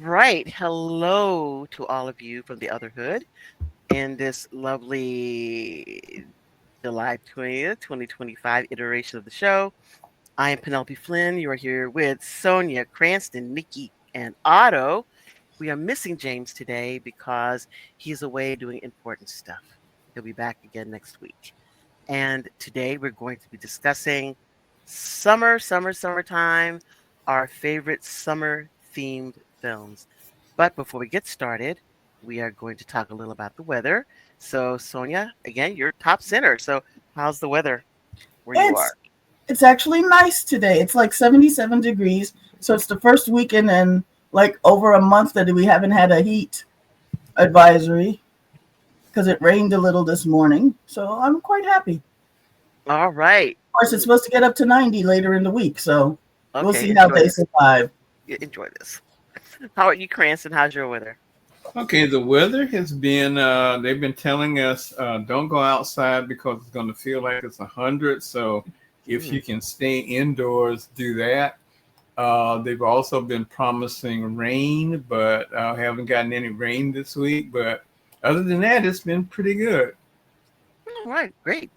right. Hello to all of you from the OTHERhood in this lovely July 20th, 2025 iteration of the show. I am Penelope Flynn. You are here with Sonia, Cranston, Nikki, and Otto. We are missing James today because he's away doing important stuff. He'll be back again next week. And today we're going to be discussing summertime, our favorite summer themed films. But before we get started, we are going to talk a little about the weather. So, Sonia, again, you're top center. So, how's the weather where you are? It's it's actually nice today. It's like 77 degrees. So it's the first weekend in like over a month that we haven't had a heat advisory because it rained a little this morning. So I'm quite happy. Of All right. course, it's supposed to get up to 90 later in the week. So we'll Okay, see how enjoy they this. survive. Enjoy this. How are you, Cranston? How's your weather? Okay, the weather has been, they've been telling us don't go outside because it's going to feel like it's 100. So if Mm. you can stay indoors, do that. They've also been promising rain, but haven't gotten any rain this week. But other than that, it's been pretty good. All right, great.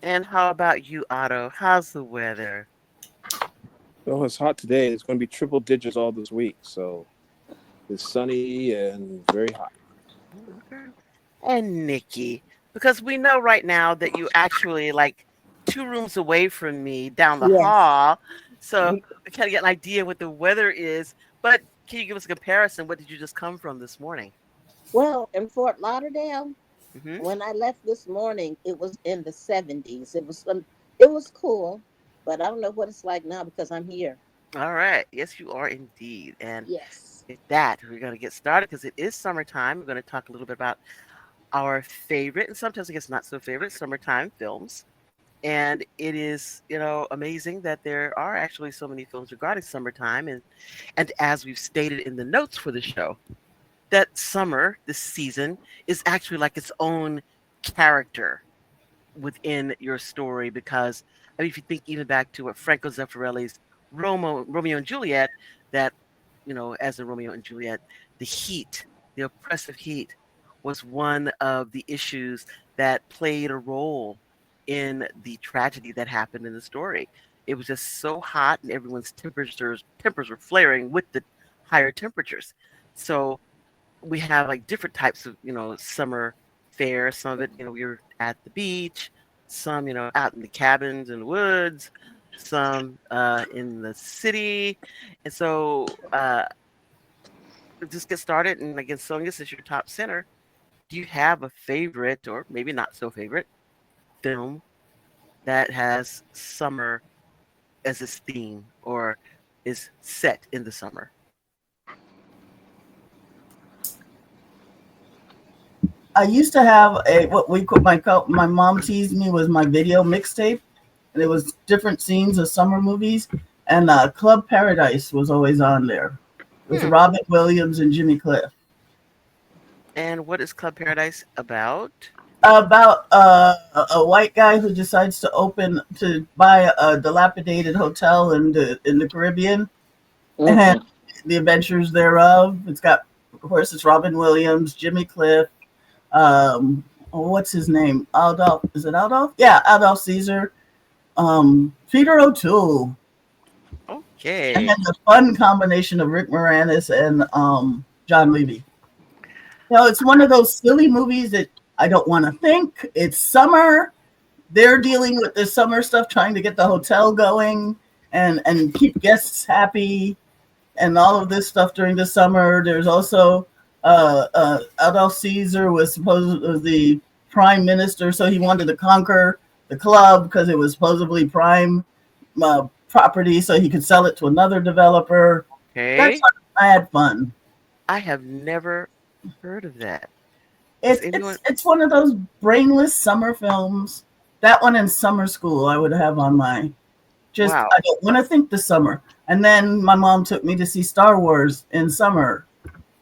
And how about you, Otto? How's the weather? Oh, it's hot today. It's going to be triple digits all this week. So it's sunny and very hot. Okay. And Nikki, because we know right now that you actually like 2 rooms away from me down the Yes. hall. So Y- we kind of get an idea what the weather is. But can you give us a comparison? What did you just come from this morning? Well, in Fort Lauderdale, Hmm. when I left this morning, it was in the 70s. It was cool, but I don't know what it's like now because I'm here. All right. Yes, you are indeed. And Yes. with that, we're going to get started because it is summertime. We're going to talk a little bit about our favorite and sometimes I guess not so favorite summertime films. And it is, amazing that there are actually so many films regarding summertime. And as we've stated in the notes for the show, that summer, this season, is actually like its own character within your story because I mean, if you think even back to what Franco Zeffirelli's Romeo and Juliet, that as in Romeo and Juliet, the heat, the oppressive heat, was one of the issues that played a role in the tragedy that happened in the story. It was just so hot, and everyone's tempers were flaring with the higher temperatures. So we have like different types of summer fare. Some of it we were at the beach, some out in the cabins in the woods, some in the city. And so we'll just get started. And again, Sonia, since you're top center, do you have a favorite or maybe not so favorite film that has summer as its theme or is set in the summer? I used to have a what we could my mom teased me was my video mixtape, and it was different scenes of summer movies, and Club Paradise was always on there with Hmm. Robin Williams and Jimmy Cliff. And what is Club Paradise about? About a white guy who decides to buy a dilapidated hotel in the Caribbean and Hmm. the adventures thereof. It's got, of course, it's Robin Williams, Jimmy Cliff. What's his name? Adolf? Is it Adolf? Yeah, Adolf Caesar. Peter O'Toole, and Okay. then the fun combination of Rick Moranis and John Levy. It's one of those silly movies that I don't want to think. It's summer. They're dealing with this summer stuff, trying to get the hotel going and keep guests happy and all of this stuff during the summer. There's also Adolf Caesar was the prime minister, so he wanted to conquer the club because it was supposedly prime property, so he could sell it to another developer. That's Okay. I had fun. I have never heard of that. Does It's anyone? it's it's one of those brainless summer films. That one in summer school I would have on my just Wow. I don't want to think the summer. And then my mom took me to see Star Wars in summer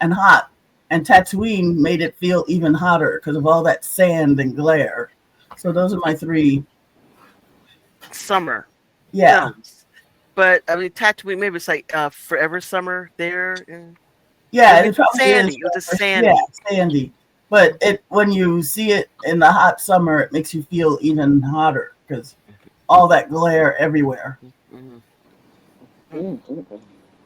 and hot. And Tatooine made it feel even hotter because of all that sand and glare. So those are my three. Summer Yeah. films. But I mean, Tatooine, maybe it's like Forever Summer there. Yeah, it probably is. Sandy. It was a Yeah, Sandy. Sandy. But it when you see it in the hot summer, it makes you feel even hotter because all that glare everywhere. Mhm. Mm, mm,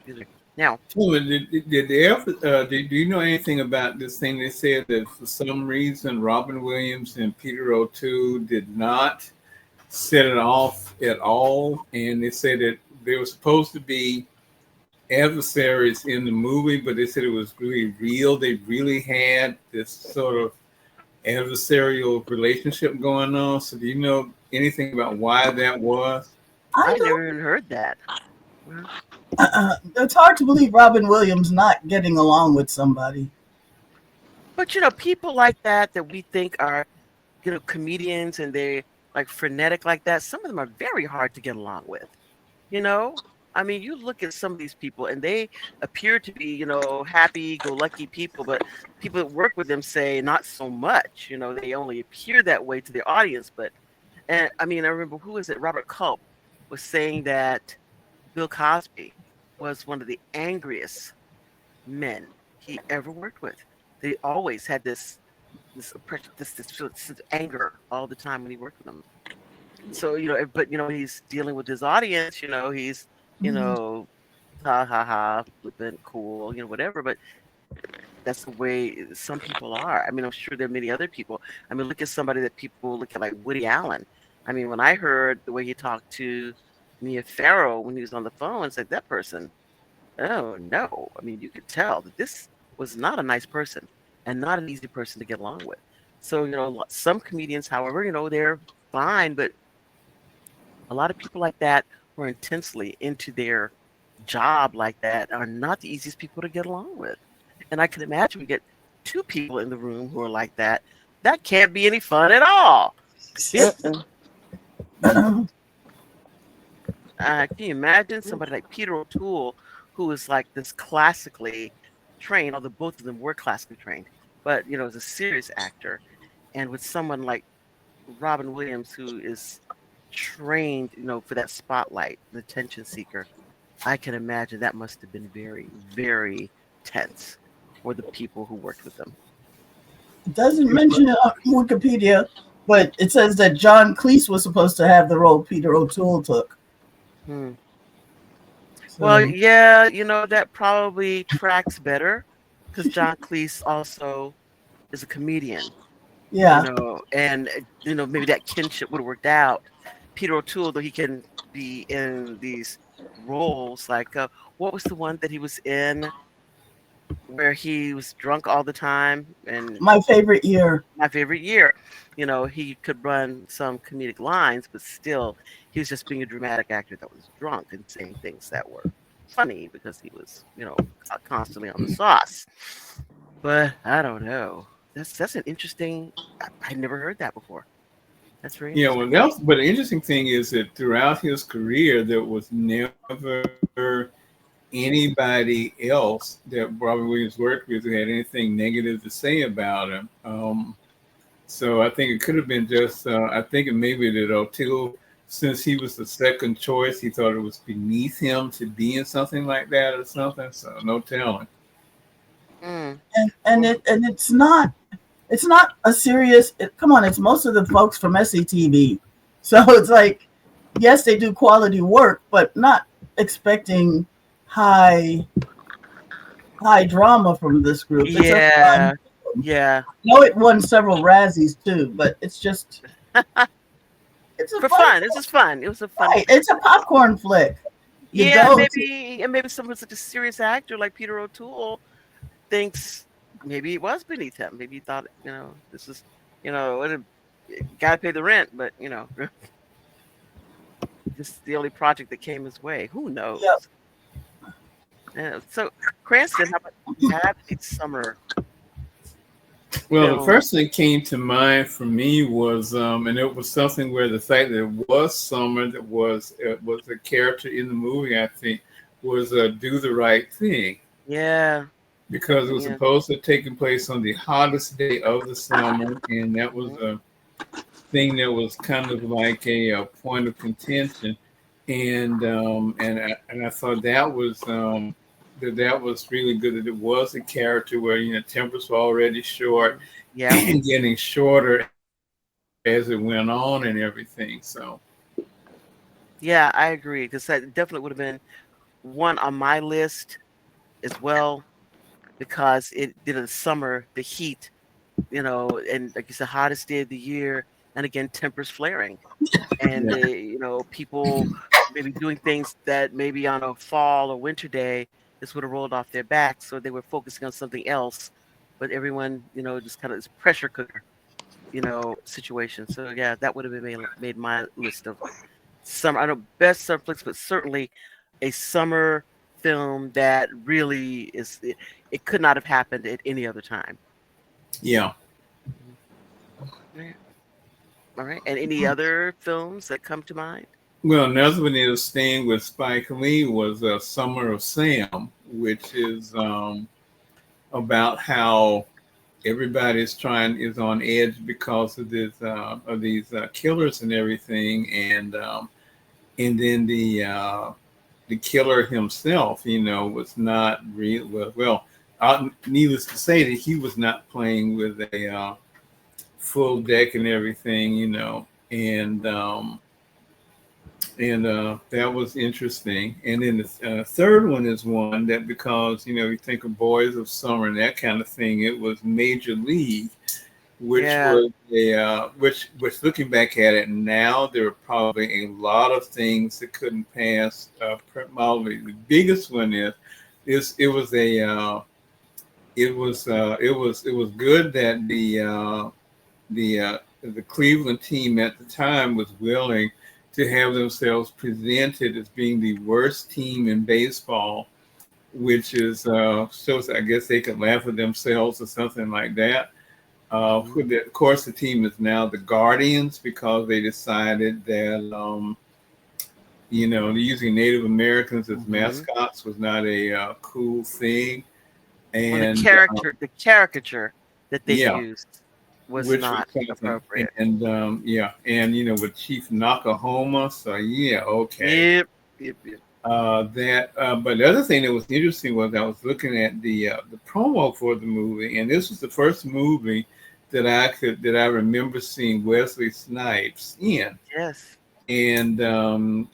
mm. Now, Well, do you know anything about this thing? They said that for some reason Robin Williams and Peter O'Toole did not set it off at all, and they said that they were supposed to be adversaries in the movie, but they said it was really real. They really had this sort of adversarial relationship going on. So, do you know anything about why that was? I I don't. never even heard that. Well, It's hard to believe Robin Williams not getting along with somebody. but people like that we think are, comedians and they like frenetic like that. Some of them are very hard to get along with. You know, I mean, you look at some of these people and they appear to be, happy-go-lucky people, but people that work with them say not so much. They only appear that way to the audience. But, and I mean, I remember who is it? Robert Culp was saying that Bill Cosby was one of the angriest men he ever worked with. They always had this oppression, this anger all the time when he worked with them. So but he's dealing with his audience. He's you Mhm. know ha ha ha, flippant, cool, whatever. But that's the way some people are. I mean, I'm sure there are many other people. I mean, look at somebody that people look at like Woody Allen. I mean, when I heard the way he talked to Mia Farrow when he was on the phone, it's like that person. Oh no! I mean, you could tell that this was not a nice person and not an easy person to get along with. So some comedians, however, they're fine, but a lot of people like that who are intensely into their job like that are not the easiest people to get along with. And I can imagine we get two people in the room who are like that. That can't be any fun at all. Mm-mm. Can you imagine somebody like Peter O'Toole, who is like this classically trained, although both of them were classically trained, but is a serious actor, and with someone like Robin Williams, who is trained, for that spotlight, the attention seeker. I can imagine that must have been very, very tense for the people who worked with them. It doesn't mention it on Wikipedia, but it says that John Cleese was supposed to have the role Peter O'Toole took. Hmm. Well, So yeah, that probably tracks better because John Cleese also is a comedian, yeah, and maybe that kinship would have worked out. Peter O'Toole, though he can be in these roles like what was the one that he was in where he was drunk all the time and my favorite year. my favorite year. He could run some comedic lines, but still, he was just being a dramatic actor that was drunk and saying things that were funny because he was, constantly on the sauce. But I don't know. That's an interesting. I never heard that before. That's very Yeah, well, interesting. but the interesting thing is that throughout his career, there was never anybody else that Robin Williams worked with who had anything negative to say about him. So I think it could have been just, I think it maybe that O'Toole, since he was the second choice, he thought it was beneath him to be in something like that or something. So no telling. Mm. And it's not a serious. Come on, it's most of the folks from SCTV, so it's like yes, they do quality work, but not expecting high high drama from this group. It's a fun. Yeah, yeah. I know it won several Razzies too, but it's a For fun. fun. This is fun. It was a fun. Right, it's a popcorn flick. You Yeah, go to maybe someone such a serious actor like Peter O'Toole thinks maybe it was beneath him. Maybe he thought, this is, gotta pay the rent, but this is the only project that came his way. Who yeah. knows? So, Cranston, how about you have a summer Well, the film? first thing came to mind for me was, and it was something where the fact that it was summer, that was a character in the movie, I think, was "Do the Right Thing," Yeah, because it was yeah. supposed to have taken place on the hottest day of the summer, and that was Mhm. a thing that was kind of like a point of contention, and I thought that was that was really good. That it was a character where tempers were already short Yeah, and getting shorter as it went on and everything. So yeah, I agree. Because that definitely would have been one on my list as well, because it did in the summer, the heat, and like you said, hottest day of the year, and again, tempers flaring, and yeah, people maybe doing things that maybe on a fall or winter day this would have rolled off their backs, so they were focusing on something else, but everyone, just kind of this pressure cooker, situation. So yeah, that would have been made my list of summer. I don't know best summer flicks, but certainly a summer film that really it could not have happened at any other time. yeah. Mhm. Yeah. All right. And any other films that come to mind? Well, another one is staying with Spike Lee was Summer of Sam, which is about how everybody's trying is on edge because of this of these killers and everything, and then the killer himself, was not real. Well, needless to say that he was not playing with a full deck and everything, and that was interesting. And then the third one is one that, because you think of Boys of Summer and that kind of thing, it was Major League, which Yeah. was which looking back at it now, there are probably a lot of things that couldn't pass print model. The biggest one is it was good that the Cleveland team at the time was willing to have themselves presented as being the worst team in baseball, which is shows, I guess, they could laugh at themselves or something like that. Mhm. Of course, the team is now the Guardians because they decided that using Native Americans as Mhm. mascots was not a cool thing, Well, the and caricature that they yeah, used was which was not something. appropriate. And yeah, and with Chief Nakahoma, so yeah, okay. Yep. Yep. Yep. But the other thing that was interesting was I was looking at the promo for the movie, and this was the first movie that I remember seeing Wesley Snipes in. Yes. I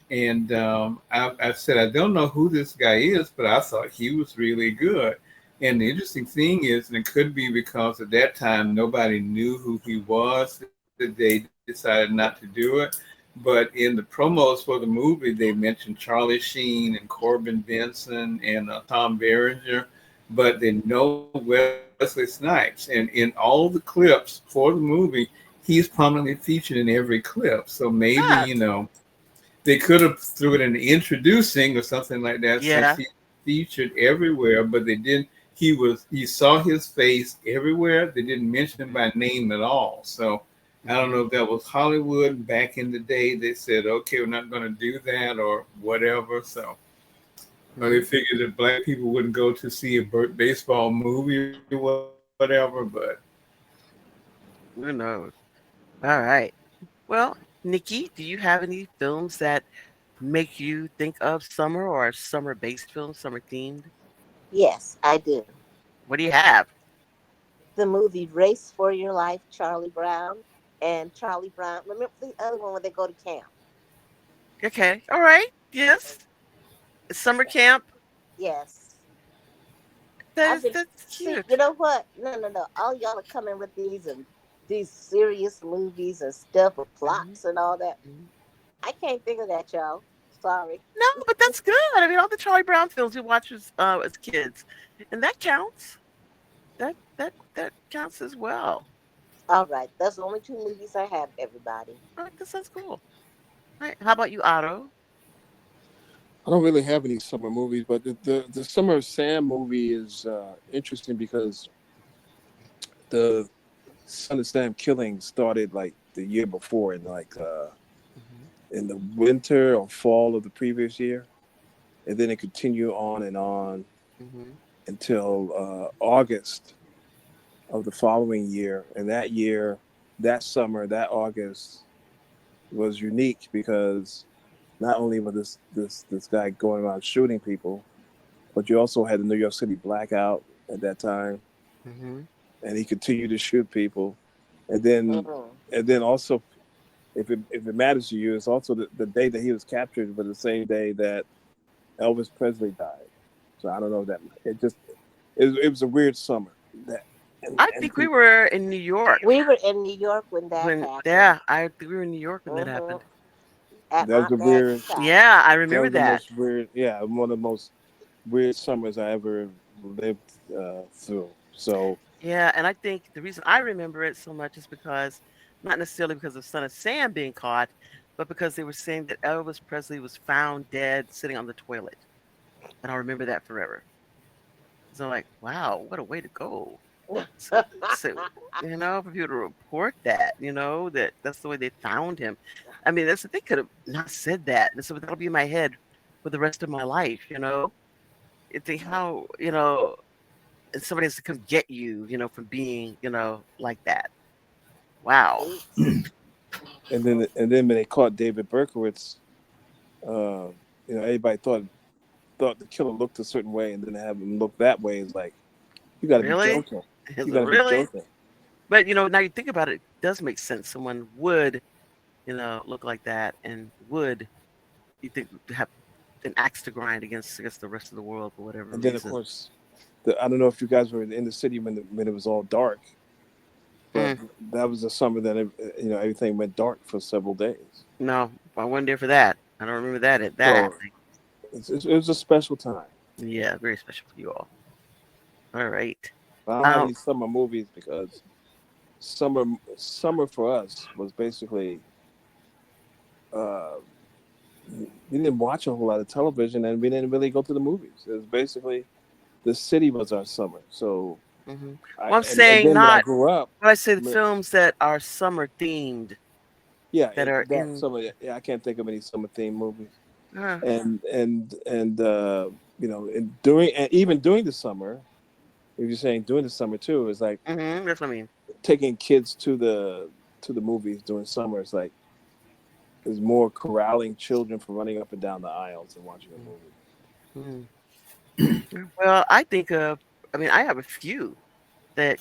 said, I don't know who this guy is, but I thought he was really good. And the interesting thing is, and it could be because at that time nobody knew who he was, that they decided not to do it. But in the promos for the movie, they mentioned Charlie Sheen and Corbin Benson and Tom Berenger, but they know Wesley Snipes. And in all the clips for the movie, he's prominently featured in every clip. So maybe, Ah. they could have threw it in the introducing or something like that, since Yeah. he featured everywhere, but they didn't. You saw his face everywhere. They didn't mention him by name at all. So I don't Mhm. know if that was Hollywood back in the day. They said, okay, we're not going to do that or whatever. So, or they Mhm. figured that black people wouldn't go to see a baseball movie or whatever. But Who knows? All right. Well, Nikki, do you have any films that make you think of summer, or summer-based films, summer themed? Yes, I do. What do you have? The movie Race for Your Life, Charlie Brown, and Charlie Brown. Remember the other one when they go to camp? Okay. All right. Yes. Summer camp. Yes. That I've is been that's see, you cute. know what? No, no, no. All y'all are coming with these serious movies and stuff with Mhm. plots and all that. Mhm. I can't think of that, y'all. Sorry. No, but that's good. I mean, all the Charlie Brown films we watched as kids, and that counts. That counts as well. All right. That's the only two movies I have, everybody. All right, that sounds cool. All right, how about you, Otto? I don't really have any summer movies, but the Summer of Sam movie is interesting because the Son of Sam killing started like the year before, Hmm. in the winter or fall of the previous year, and then it continued on and on Hmm. until August of the following year. And that year, that summer, that August was unique because not only was this guy going around shooting people, but you also had the New York City blackout at that time, Hmm. and he continued to shoot people, and then Mm. also, if it matters to you, it's also the day that he was captured was the same day that Elvis Presley died. So I don't know that it was a weird summer that I and think we were in New York We were in New York when that when, happened. yeah, I think we were in New York when that Hmm. happened. At that was Aunt a weird Maggie's house. Yeah, I that remember was the that. most weird, yeah, one of the most weird summers I ever lived through. So Yeah, and I think the reason I remember it so much is because not necessarily because of Son of Sam being caught, but because they were saying that Elvis Presley was found dead sitting on the toilet. And I'll remember that forever. So I'm like, wow, what a way to go. So, so for people to report that, that that's the way they found him. I mean, they could have not said that. And so that'll be in my head for the rest of my life. You think how, and somebody has to come get you, from being, like that. Wow. and then when they caught David Berkowitz, uh, everybody thought the killer looked a certain way, and then to have him look that way is like, you got to be Really? joking. Is You it got to be really? joking. But now you think about it, it does make sense. Someone would, look like that and would, you think, have an axe to grind against, I guess, the rest of the world for whatever And then of reason. course, I don't know if you guys were in the city when it was all dark, but Mm, that was the summer that everything went dark for several days. no, I wasn't there for that. I don't remember that So happening. it was a special time. Yeah, very special for you all. All right. I don't have Um, any summer movies because summer summer for us was basically uh, we didn't watch a whole lot of television and we didn't really go to the movies. It was basically the city was our summer. So mhm. I Well, I'm and saying then when I not. grew up, When I say the m- films that are summer themed, yeah, that are that in. summer, yeah, I can't think of any summer themed movies. Uh, And and during and even during the summer, if you're saying during the summer too, it's like that's what I mean. taking kids to the movies during summer. It's like is more corralling children from running up and down the aisles and watching a movie. Mhm. Well, I think of. I mean, I have a few that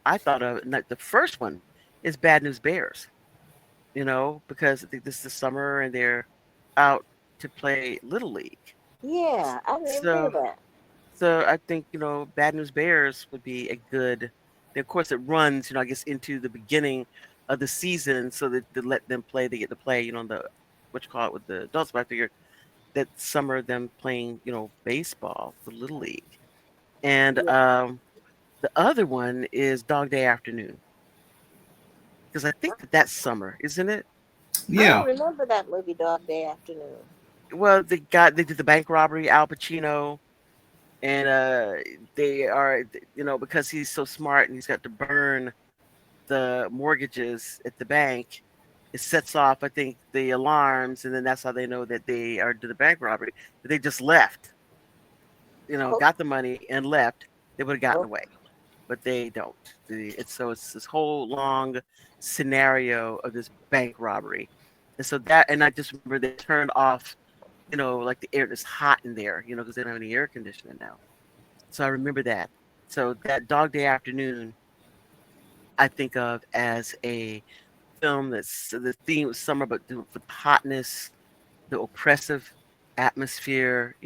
I thought of. And like the first one is Bad News Bears. Because I think this is the summer and they're out to play Little League. Yeah, I remember So, that. so I think Bad News Bears would be a good. Of course, it runs, I guess, into the beginning of the season, so that to let them play, they get to play, the what you call it with the adults. But I figured that summer them playing, baseball, the Little League, and Yeah. the other one is Dog Day Afternoon, because I think that's summer, isn't it? I don't Yeah. remember that movie, Dog Day Afternoon. Well, they did the bank robbery, Al Pacino, and they are, because he's so smart and he's got to burn the mortgages at the bank. It sets off, I think, the alarms, and then that's how they know that they are to the bank robbery. But they just left, Oh, got the money and left. They would have gotten oh, away, but they don't. It's this whole long scenario of this bank robbery, and I just remember they turned off, like the air is hot in there, because they don't have any air conditioning now. So I remember that. So that Dog Day Afternoon, I think of as a film that's the theme of summer, but with hotness, the oppressive atmosphere,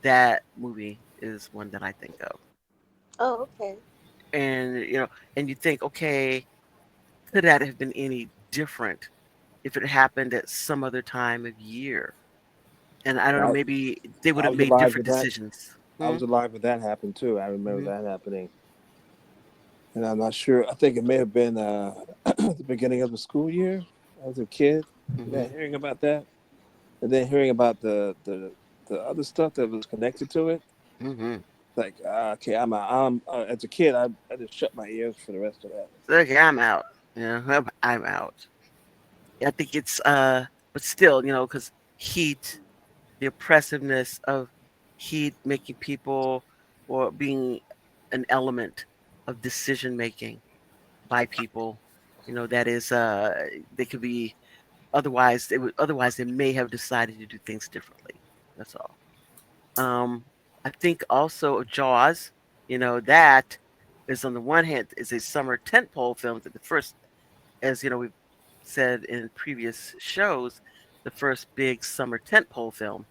that movie is one that I think of. oh, okay. And and you think, okay, could that have been any different if it happened at some other time of year? And I don't know, I, maybe they would I have was made alive different when that. decisions. I was alive when that happened too. I remember Mm-hmm. that happening, and I'm not sure. I think it may have been the beginning of the school year as a kid. Mm-hmm. That hearing about that, and then hearing about the other stuff that was connected to it. Mm-hmm. Like, okay, I'm as a kid, I just shut my ears for the rest of that. So, okay, I'm out. I'm out. I think it's but still, because heat, the oppressiveness of heat making people, or being an element of decision making by people, that is they could be, otherwise they may have decided to do things differently. That's all. I think also Jaws, that is on the one hand is a summer tentpole film that the first, as we've said in previous shows, the first big summer tentpole film.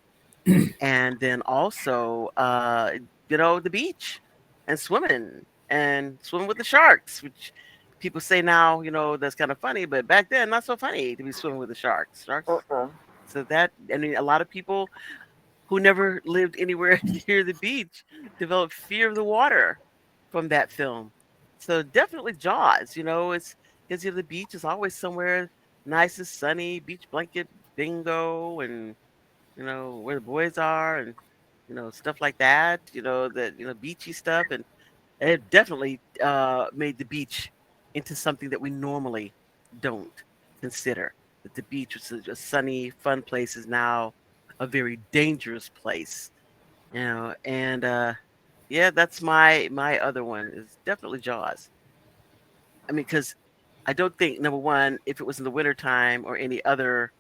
And then also the beach and swimming with the sharks, which people say now, that's kind of funny, but back then not so funny to be swimming with the sharks. Uh-uh. So that, I mean, a lot of people who never lived anywhere near the beach developed fear of the water from that film. So definitely Jaws, it's because the beach is always somewhere nice and sunny, beach blanket bingo, and where the boys are, and stuff like that, that beachy stuff. And it definitely made the beach into something that we normally don't consider. That the beach, which is a sunny fun place, is now a very dangerous place. And yeah, that's my other one, is definitely Jaws. I mean, because I don't think, number one, if it was in the wintertime or any other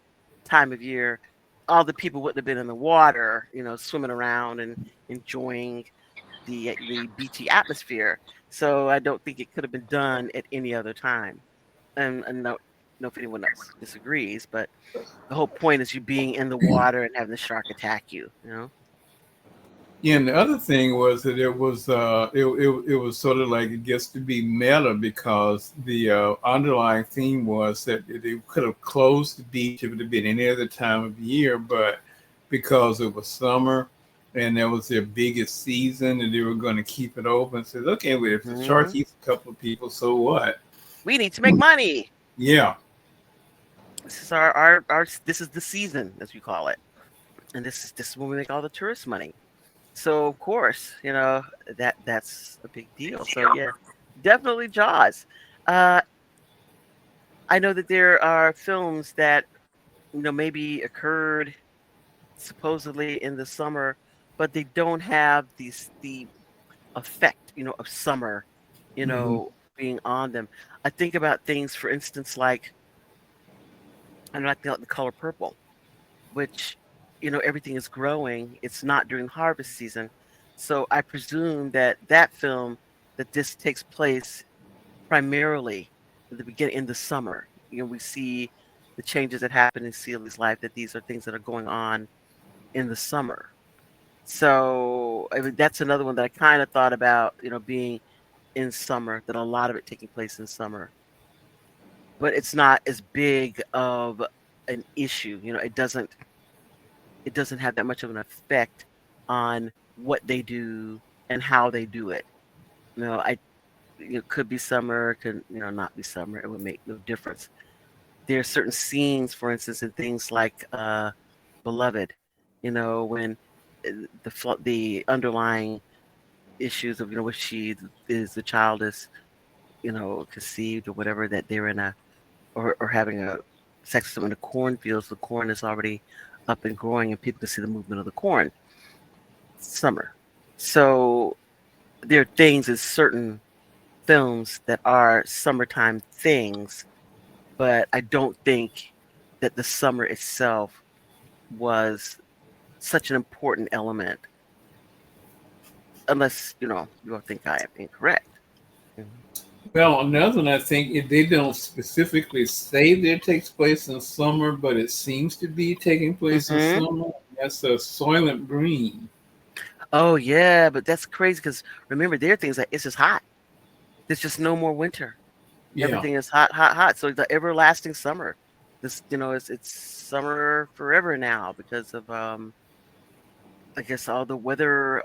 time of year, all the people wouldn't have been in the water, swimming around and enjoying the beachy atmosphere. So I don't think it could have been done at any other time. And no, know if anyone else disagrees, but the whole point is you being in the water and having the shark attack you. Yeah, and the other thing was that it was sort of like it gets to be meta because the underlying theme was that they could have closed the beach if it had been any other time of year, but because it was summer and that was their biggest season and they were going to keep it open, says, okay, well, if the shark Hmm. eats a couple of people, so what? We need to make money. Yeah. This is our this is the season, as we call it, and this is when we make all the tourist money. So of course, that's a big deal. So yeah, definitely Jaws. Uh, I know that there are films that maybe occurred supposedly in the summer, but they don't have the effect of summer, Hmm. being on them. I think about things, for instance, like I like the color purple, which everything is growing. It's not during harvest season, so I presume that film, that this takes place primarily in the beginning, in the summer. We see the changes that happen in Celia's life, that these are things that are going on in the summer. So I mean, that's another one that I kind of thought about, being in summer, that a lot of it taking place in summer, but it's not as big of an issue. It doesn't have that much of an effect on what they do and how they do it. I it could be summer, could not be summer. It would make no difference. There are certain scenes, for instance, in things like Beloved, when the underlying issues of when she is the child is conceived or whatever, that they're in a or having a sex with them in the cornfields. The corn is already up and growing, and people can see the movement of the corn. Summer. So there are things in certain films that are summertime things, but I don't think that the summer itself was such an important element, unless you all think I am incorrect. Mhm. Well, another one, I think they don't specifically say that it takes place in summer, but it seems to be taking place in Mhm. summer. That's a Soylent Green. Oh yeah, but that's crazy because remember, there are things like it's just hot. There's just no more winter. Yeah. Everything is hot, hot, hot. So the everlasting summer. This, it's summer forever now because of I guess all the weather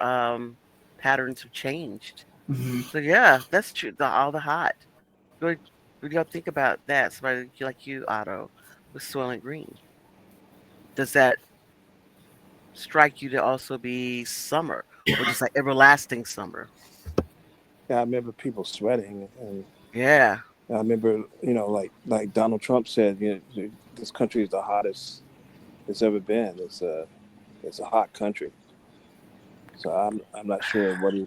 patterns have changed. Hmm. So yeah, that's true. All the hot. What, what do y'all think about that? Somebody like you, Otto, with Soylent Green. Does that strike you to also be summer, or just like everlasting summer? Yeah, I remember people sweating, and Yeah. I remember, like Donald Trump said, this country is the hottest it's ever been. It's a hot country. So I'm not sure what he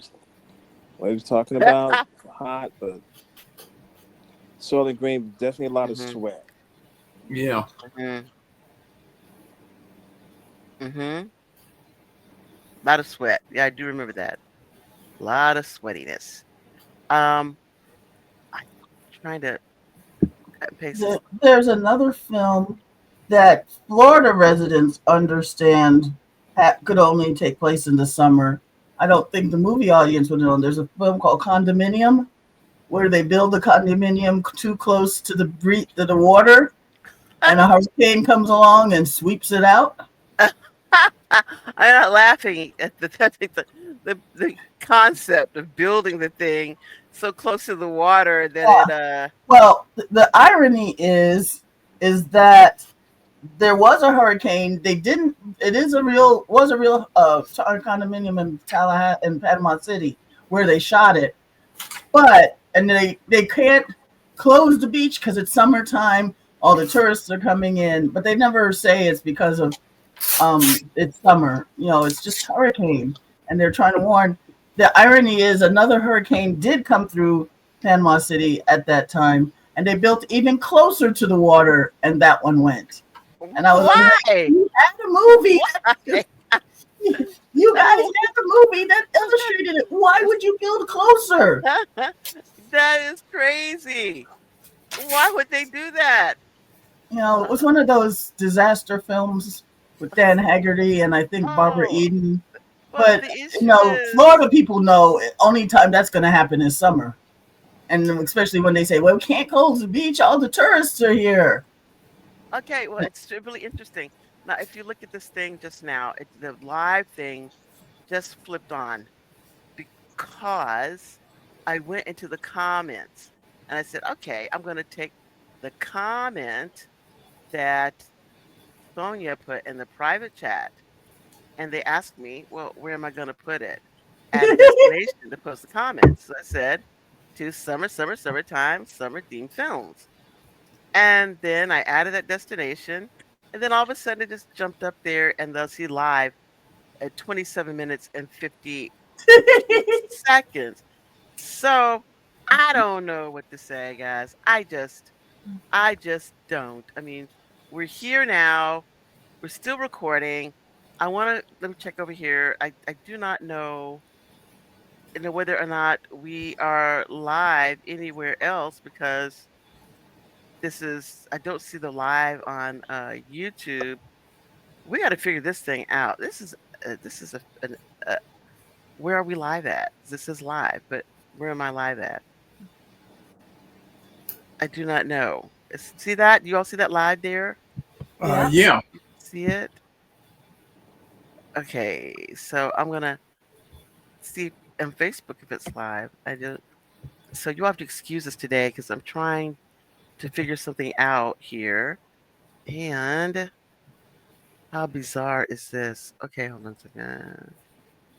was talking about. Hot, but Soylent Green, definitely a lot of Mhm. sweat. Yeah. Mhm. Mhm. A lot of sweat. Yeah, I do remember that. A lot of sweatiness. Um, I'm trying to cut and paste this. There's another film that Florida residents understand could only take place in the summer. I don't think the movie audience would know. There's a film called Condominium where they build the condominium too close to the water, and a hurricane comes along and sweeps it out. I'm not laughing at the concept of building the thing so close to the water that Yeah. it. Well, the irony is that there was a hurricane. They didn't. It is a real was a real condominium in Tallahassee in Panama City where they shot it, but and they can't close the beach because it's summertime. All the tourists are coming in, but they never say it's because of it's summer. It's just hurricane, and they're trying to warn. The irony is another hurricane did come through Panama City at that time, and they built even closer to the water, and that one went. And I was like, Why? you had a movie. Why? You guys No. had the movie that illustrated it. Why would you build closer? That is crazy. Why would they do that? It was one of those disaster films with Dan Haggerty and I think Barbara Oh, Eden. well, But the issue is, Florida people know only time that's going to happen is summer, and especially when they say, "Well, we can't close the beach. All the tourists are here." okay, well, it's really interesting. Now, if you look at this thing just now, the live thing just flipped on because I went into the comments and I said, okay, I'm going to take the comment that Sonia put in the private chat. And they asked me, well, where am I going to put it? Add a destination to post the comments. So I said, to summertime, summer themed films. And then I added that destination. And then all of a sudden it just jumped up there and they'll see live at 27 minutes and 50 seconds. So I don't know what to say, guys. I just don't. I mean, we're here now. We're still recording. Let me check over here. I do not know whether or not we are live anywhere else because I don't see the live on YouTube. We got to figure this thing out. This is where are we live at? This is live, but where am I live at? I do not know. See that? You all see that live there? Yeah. Yeah. See it? Okay, so I'm gonna see on Facebook if it's live. So you have to excuse us today because I'm trying to figure something out here. And how bizarre is this? Okay, hold on a second.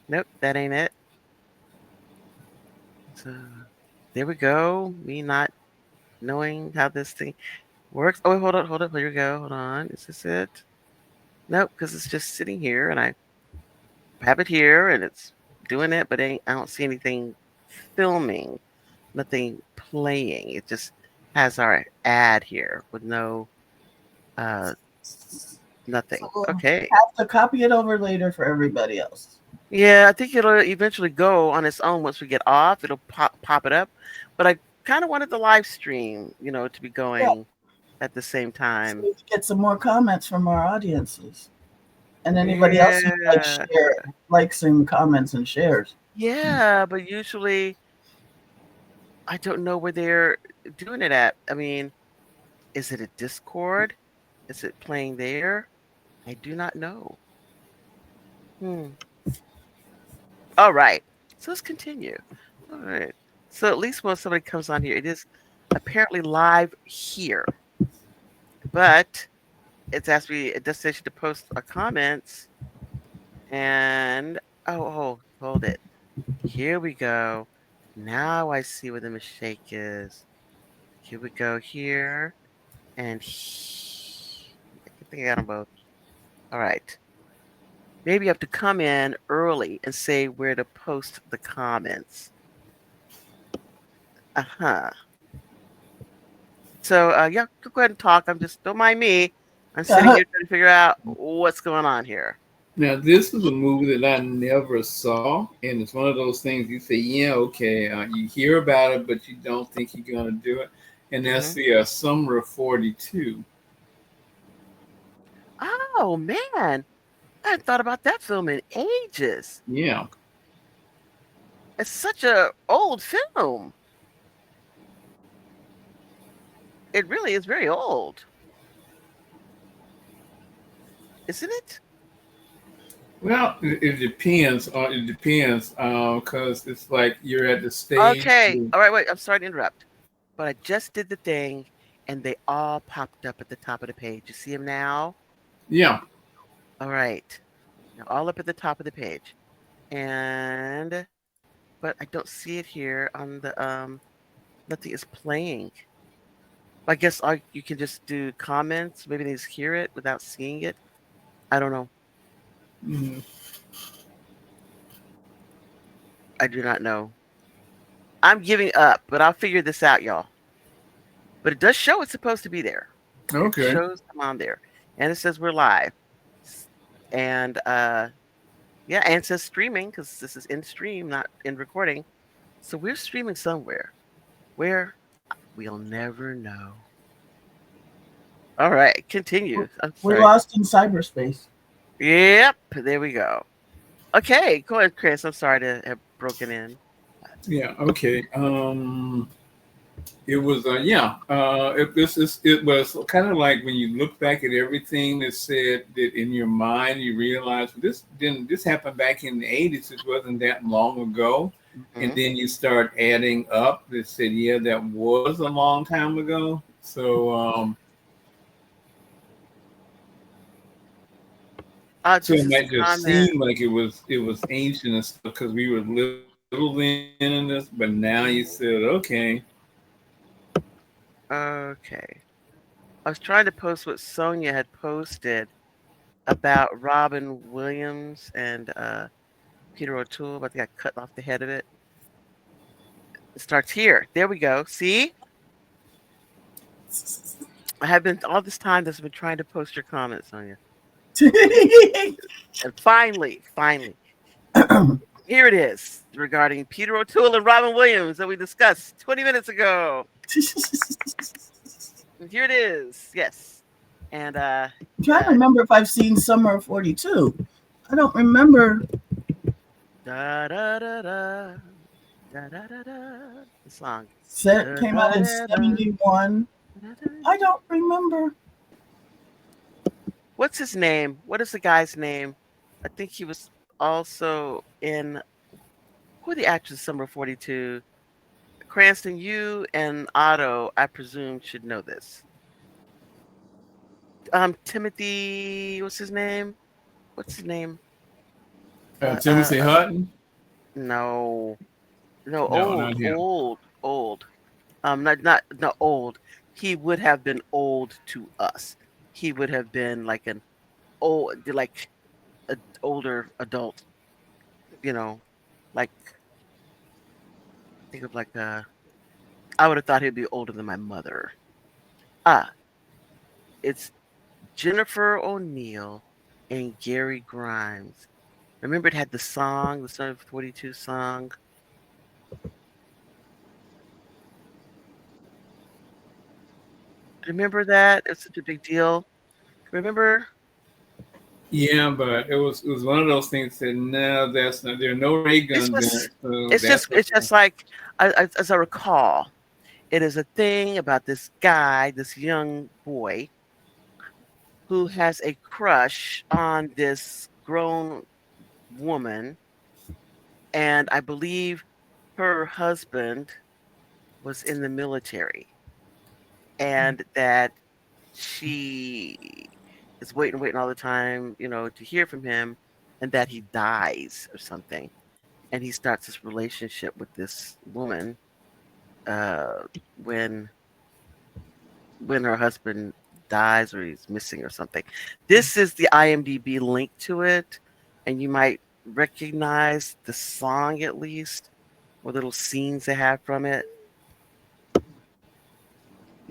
Nope, that ain't it. So there we go. Me not knowing how this thing works. Oh, wait, hold up. Here we go. Hold on. Is this it? Nope, because it's just sitting here and I have it here and it's doing it, but I don't see anything filming, nothing playing. It just has our ad here with no uh nothing. So we'll Okay. have to copy it over later for everybody else. Yeah, I think it'll eventually go on its own once we get off. It'll pop it up. But I kind of wanted the live stream, to be Yeah, going at the same so time. we can get some more comments from our audiences and anybody else who Yeah. likes and comments and shares. Yeah, but usually I don't know where they're doing it at. I mean, is it a Discord? Is it playing there? I do not know. Hmm. All right. So let's continue. All right. So at least when somebody comes on here, it is apparently live here, but it's asked me a destination to post our comments. And oh, hold it. Here we go. Now I see where the mistake is. Here we go here. And I think I got them both. All right. Maybe you have to come in early and say where to post the comments. Uh-huh. So yeah, go ahead and talk. Don't mind me. I'm sitting here trying to figure out what's going on here. Now, this is a movie that I never saw, and it's one of those things you say, yeah, okay, you hear about it, but you don't think you're going to do it. And that's Hmm. the Summer of 42. Oh man, I hadn't thought about that film in ages. Yeah. It's such a old film. It really is very old, isn't it? Well, it depends. It depends because it's like you're at the stage. Okay. All right. Wait. I'm sorry to interrupt, but I just did the thing, and they all popped up at the top of the page. You see them now? Yeah. All right. They're all up at the top of the page, and but I don't see it here on the Nothing is playing. I guess you can just do comments. Maybe they just hear it without seeing it. I don't know. Mhm. I do not know. I'm giving up, but I'll figure this out, y'all. But it does show it's supposed to be there. It Okay. shows I'm on there, and it says we're live, and yeah, and it says streaming because this is in stream, not in recording. So we're streaming somewhere. Where we'll never know. All right, continue. I'm We're sorry. lost in cyberspace. Yep, there we go. Okay, go ahead, Chris. I'm sorry to have broken in. Yeah. Okay. It was it was kind of like when you look back at everything that said that in your mind you realize, well, this happened back in the 80s. It wasn't that long ago, and Hmm. then you start adding up that said, yeah, that was a long time ago. So This it is a might just comment. seem like it was ancient and stuff because we were little then in this, but now you said, okay. Okay. I was trying to post what Sonia had posted about Robin Williams and Peter O'Toole, but they got cut off the head of it. It starts here. There we go. See? I have been all this time that's been trying to post your comments, Sonia. And finally, here it is regarding Peter O'Toole and Robin Williams that we discussed 20 minutes ago. And here it is. Yes. And I'm trying to uh remember if I've seen Summer of 42. I don't remember. da da da da da da da da the song. Set Da came out da in da da 71. da da. I don't remember. What's his name? What is the guy's name? I think he was also in who are the actors of Summer 42? Cranston, you and Otto, I presume, should know this. Timothy, what's his name? What's his name? Uh, uh, Timothy uh Hutton? no, no, No, not him. old. Not old. He would have been old to us. He would have been like an like an older adult. You know, like think of like I would have thought he'd be older than my mother. Ah, it's Jennifer O'Neill and Gary Grimes. Remember it had the song, the Son of 42 song. Remember that? It's such a big deal. Remember? Yeah, but it was one of those things that no, that's not. There are no ray It's guns in just it, so that's it's okay. just like as I recall, it is a thing about this guy, this young boy, who has a crush on this grown woman, and I believe her husband was in the military, and that she is waiting all the time, to hear from him, and that he dies or something. And he starts this relationship with this woman uh, when her husband dies or he's missing or something. This is the IMDb link to it, and you might recognize the song at least, or little scenes they have from it.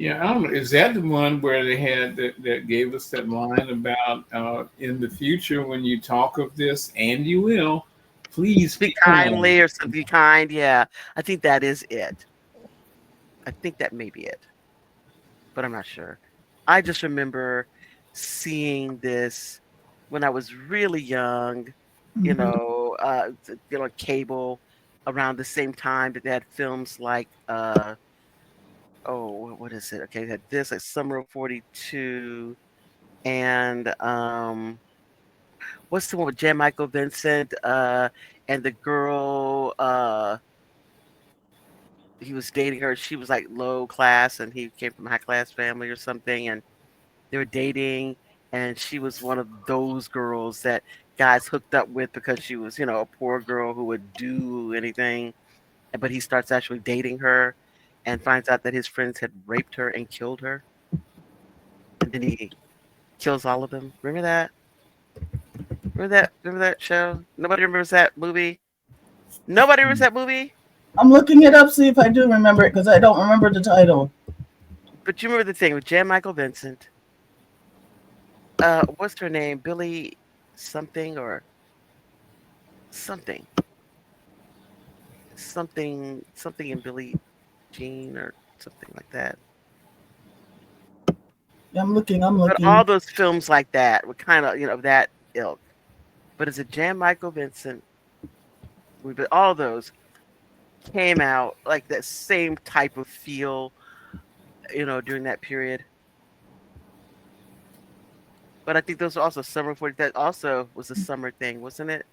Yeah, I don't know. Is that the one where they had that gave us that line about in the future when you talk of this, and you will, please be Speak kind. kindly or something kind. Yeah, I think that is it. I think that may be it, but I'm not sure. I just remember seeing this when I was really young, Mhm. cable around the same time that they had films like oh, what is it? Okay, they had this like Summer of '42 and what's the one with Jan Michael Vincent and the girl he was dating her, she was like low class and he came from a high class family or something, and they were dating, and she was one of those girls that guys hooked up with because she was, a poor girl who would do anything. But he starts actually dating her and finds out that his friends had raped her and killed her. And then he kills all of them. Remember that? Remember that show? Nobody remembers that movie? Nobody remembers that movie? I'm looking it up, see if I do remember it, because I don't remember the title. But you remember the thing with Jan Michael Vincent. What's her name? Billy something or something. Something in Billie Jean or something like that. Yeah, I'm looking. I'm But all looking. those films like that were kind of, that ilk. But it's a Jan Michael Vincent movie. But all those came out like that same type of feel, during that period. But I think those are also summer 40. That also was a summer thing, wasn't it?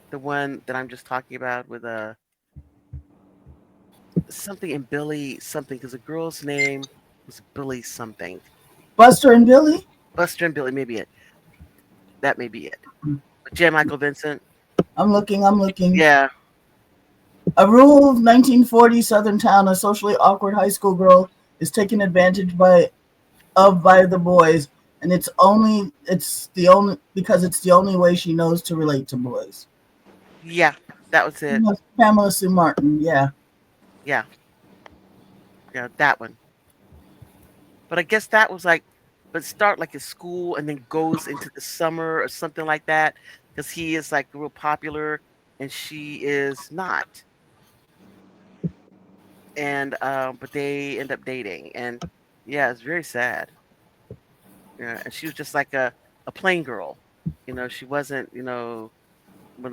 The one that I'm just talking about with something in Billy something, because the girl's name was Billy something. Buster and Billy. Buster and Billy, maybe it. That may be it. But Jan Michael Vincent, I'm looking. I'm looking. yeah, A rural 1940 southern town, a socially awkward high school girl is taken advantage by the boys, and it's the only because it's the only way she knows to relate to boys. yeah, that was it. Pamela Sue Martin. Yeah. Yeah, yeah, that one. But I guess that was like, but start like at school and then goes into the summer or something like that, because he is like real popular and she is not. And but they end up dating, and yeah, it's very sad. Yeah, and she was just like a plain girl. She wasn't, one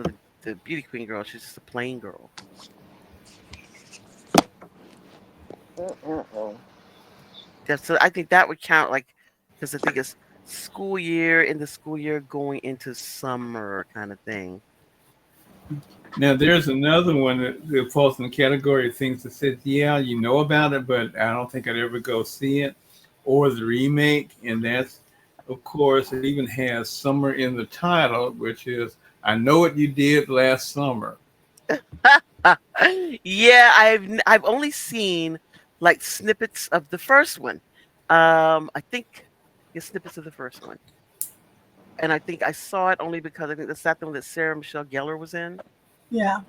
of the beauty queen girls. She's just a plain girl. Mm-mm-mm. Yeah, so I think that would count, like, because I think it's school year, in the school year going into summer kind of thing. Now, there's another one that falls in the category of things that says, yeah, you know about it, but I don't think I'd ever go see it, or the remake. And that's, of course, it even has summer in the title, which is I Know What You Did Last Summer. Yeah, I've only seen like snippets of the first one. I think snippets of the first one, and I think I saw it only because I think that's that the one that Sarah Michelle Gellar was in. Yeah.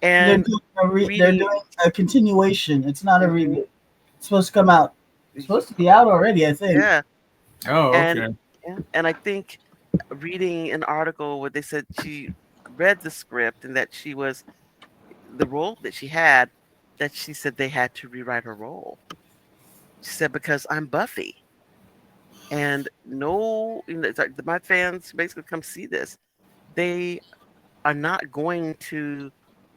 And They're reading, doing a continuation. It's not a mhm, reboot. It's supposed to come out. It's supposed to be out already, I think. yeah, Oh, and okay. yeah, and I think reading an article where they said she read the script and that she was the role that she had, that she said they had to rewrite her role. She said because I'm Buffy. And no, it's like my fans basically come see this. They are not going to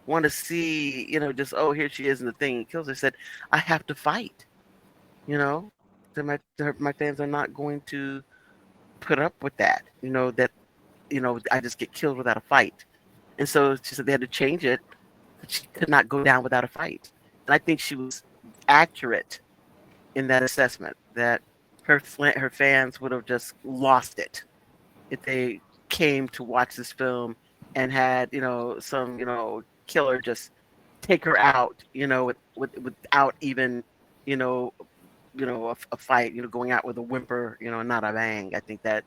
want to see, just, oh, here she is in the thing. Kills her. Said, I have to fight. You know, my fans are not going to put up with that. That I just get killed without a fight. And so she said they had to change it. She could not go down without a fight. And I think she was accurate in that assessment that her fans would have just lost it if they came to watch this film and had some killer just take her out without even you know a fight, going out with a whimper, and not a bang. I think that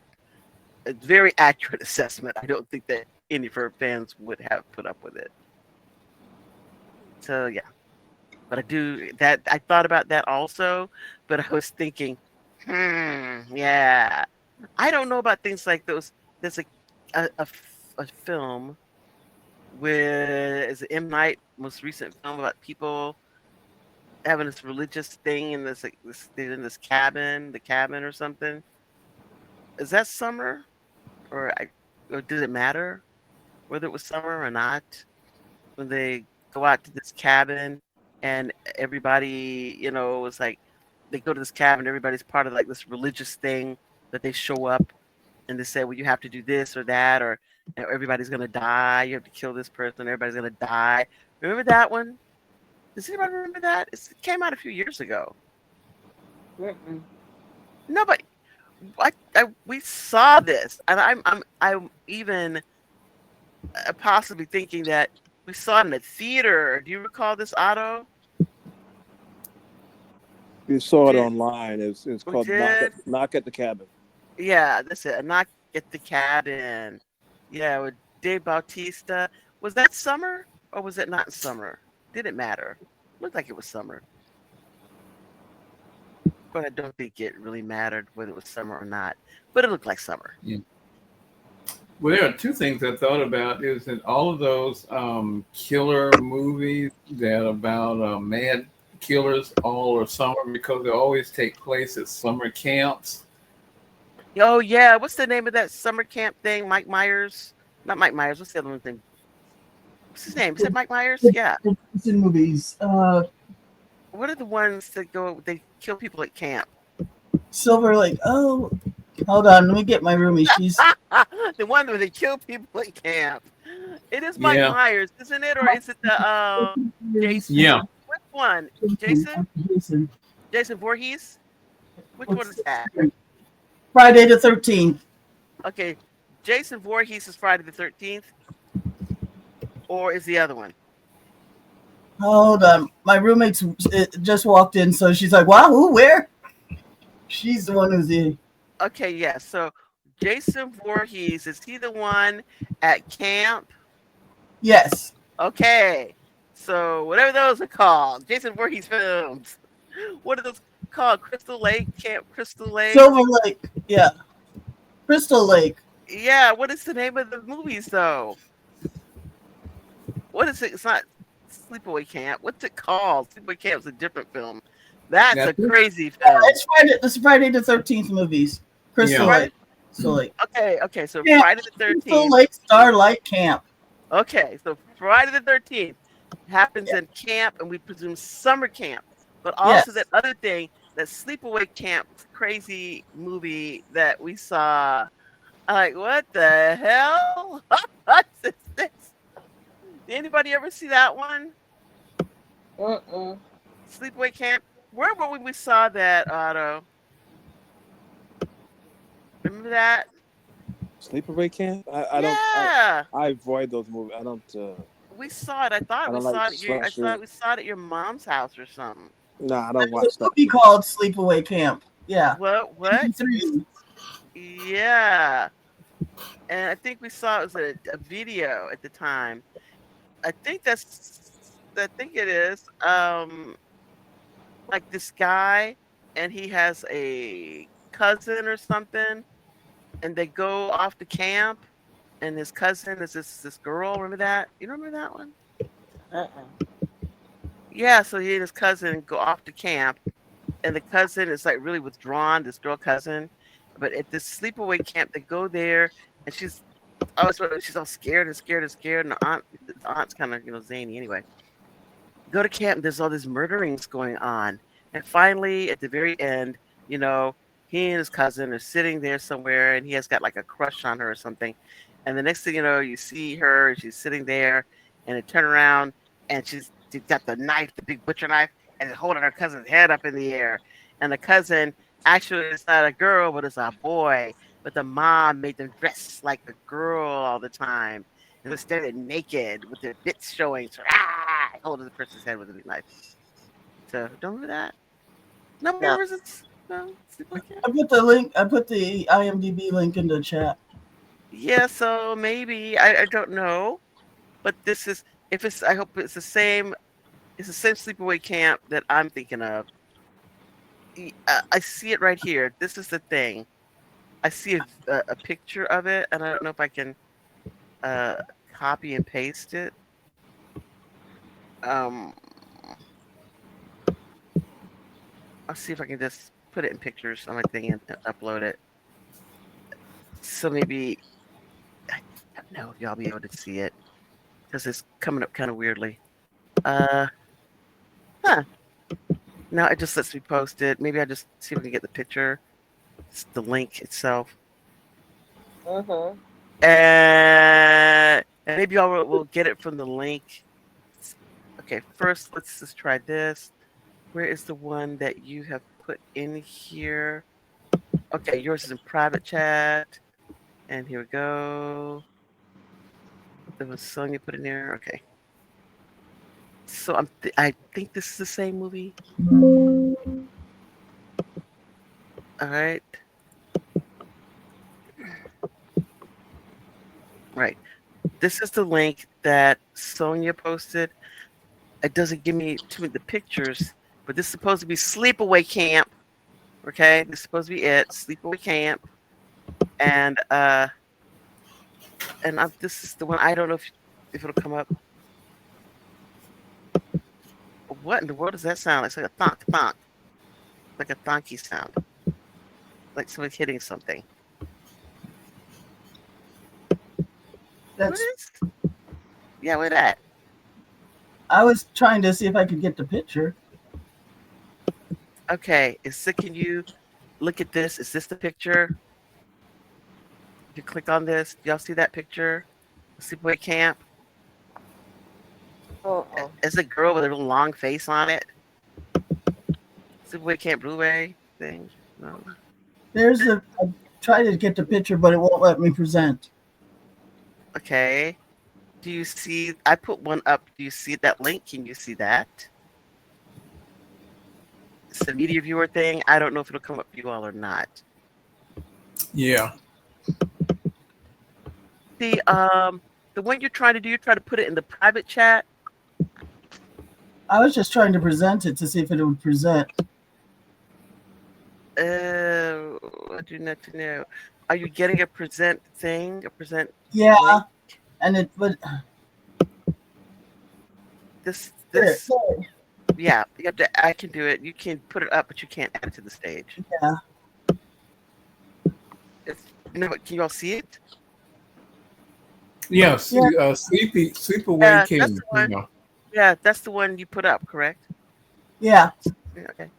a very accurate assessment. I don't think that any of her fans would have put up with it. So yeah. But I thought about that also, but I was thinking, yeah. I don't know about things like those. There's a film with is it M. Night most recent film about people having this religious thing in this like they're in this cabin, the cabin or something. Is that summer or does it matter whether it was summer or not? When they go out to this cabin and everybody, was like they go to this cabin, everybody's part of like this religious thing that they show up and they say, well, you have to do this or that, or everybody's gonna die. You have to kill this person. Everybody's gonna die. Remember that one? Does anybody remember that? It came out a few years ago. Mm-mm. No, but we saw this, and I'm even possibly thinking that we saw it in a theater. Do you recall this, Otto? We saw it Did online. It's we called did? Knock at the Cabin. Yeah, that's it. A knock at the cabin. Yeah, with Dave Bautista. Was that summer or was it not summer? Did it matter? Looked like it was summer, but I don't think it really mattered whether it was summer or not. But it looked like summer. Yeah. Well, there are two things I thought about. Is that all of those killer movies that about mad killers all are summer because they always take place at summer camps. Oh yeah, what's the name of that summer camp thing? Mike Myers? Not Mike Myers. What's the other one thing? What's his name? Is it Mike Myers? Yeah. In movies. What are the ones that go? They kill people at camp. Silver Lake. Oh, hold on. Let me get my roomie. She's The one where they kill people at camp. It is Mike Yeah. Myers, isn't it? Or is it the Jason? Yeah. Which one? Jason? Jason. Jason Voorhees? Which one is that? Friday the 13th. Okay, Jason Voorhees is Friday the 13th, or is the other one? Hold on. My roommate just walked in, so she's like, wow, who, where? She's the one who's in. Okay, yeah. So Jason Voorhees, is he the one at camp? Yes. Okay. So whatever those are called, Jason Voorhees films. What are those called? Crystal Lake, Camp Crystal Lake. Silver Lake. Yeah. Crystal Lake. Yeah. What is the name of the movies though? What is it? It's not Sleepaway Camp. What's it called? Sleepaway Camp's a different film. That's a crazy film. It's Friday the 13th movies. Crystal Yeah. Lake. So like. Okay. So Yeah, Friday the Crystal 13th. Lake Starlight Camp. Okay, so Friday the 13th happens in camp, and we presume summer camp. But also Yes. that other thing, that Sleepaway Camp crazy movie that we saw. I'm like, what the hell? What is this? Did anybody ever see that one? Mm-mm. Sleepaway Camp? Where were we saw that, Otto? Remember that? Sleepaway Camp. I don't. Yeah. I avoid those movies. I don't. We saw it. I thought I we don't saw like it. I slasher. thought we saw it at your mom's house or something. Nah, I don't watch There's a that. movie called Sleepaway Camp. Yeah. What? 3. Yeah. And I think we saw it was a video at the time. I think it is. Like this guy, and he has a cousin or something, and they go off to camp, and his cousin is this girl. Remember that? You remember that one? Uh-uh. Yeah. So he and his cousin go off to camp, and the cousin is like really withdrawn. This girl cousin, but at this sleepaway camp, they go there, and she's all scared and scared and scared, and the aunt's kind of zany anyway. Go to camp, and there's all these murderings going on, and finally at the very end, he and his cousin are sitting there somewhere, and he has got like a crush on her or something, and the next thing you know, you see her, and she's sitting there, and they turn around, and she's got the knife, the big butcher knife, and is holding her cousin's head up in the air, and the cousin actually is not a girl, but it's a boy, but the mom made them dress like a girl all the time. And they're standing naked with their bits showing. So, holding the person's head with a big knife. So, don't remember that? Nobody No. remembers it? No? Sleepaway Camp? I put the link. I put the IMDb link in the chat. Yeah, so maybe. I don't know. But this is, I hope it's the same It's the same sleepaway camp that I'm thinking of. I see it right here. This is the thing. I see a picture of it, and I don't know if I can uh, copy and paste it. Um, I'll see if I can just put it in pictures on my thing and upload it. So maybe I don't know if y'all be able to see it because it's coming up kind of weirdly. Uh, huh. Now it just lets me post it. Maybe I just see if I can get the picture, the link itself, Mm-hmm. and maybe y'all will get it from the link. Okay, first let's just try this. Where is the one that you have put in here? Okay, yours is in private chat. And here we go. There was Sonya put in there. Okay. So I think this is the same movie. All right. Right. This is the link that Sonya posted. It doesn't give me too many the pictures, but this is supposed to be Sleepaway Camp. Okay, this is supposed to be it. Sleepaway Camp. And this is the one. I don't know if it'll come up. What in the world does that sound? It's like a thonk thonk, like a thonky sound, like someone hitting something. What That's. is? Yeah, with that. I was trying to see if I could get the picture. Okay, can you look at this? Is this the picture? If you click on this, y'all see that picture? Sleepaway Camp. Uh-uh. It's a girl with a little long face on it. Sleepaway Camp Blu-ray thing. No. There's a. I tried to get the picture, but it won't let me present. Okay. Do you see? I put one up. Do you see that link? Can you see that? It's a media viewer thing. I don't know if it'll come up for you all or not. Yeah. The one you're trying to do, you're trying to put it in the private chat. I was just trying to present it to see if it would present. I do not know. Are you getting a present thing? A present Yeah, link? and it would. This There. yeah, you have to, I can do it. You can put it up, but you can't add it to the stage. Yeah. It's, you know what? Can you all see it? Yeah. Yeah. Sleepaway Yeah, that's Camp. the one. Yeah. Yeah, that's the one you put up, correct? Yeah. Yeah, okay.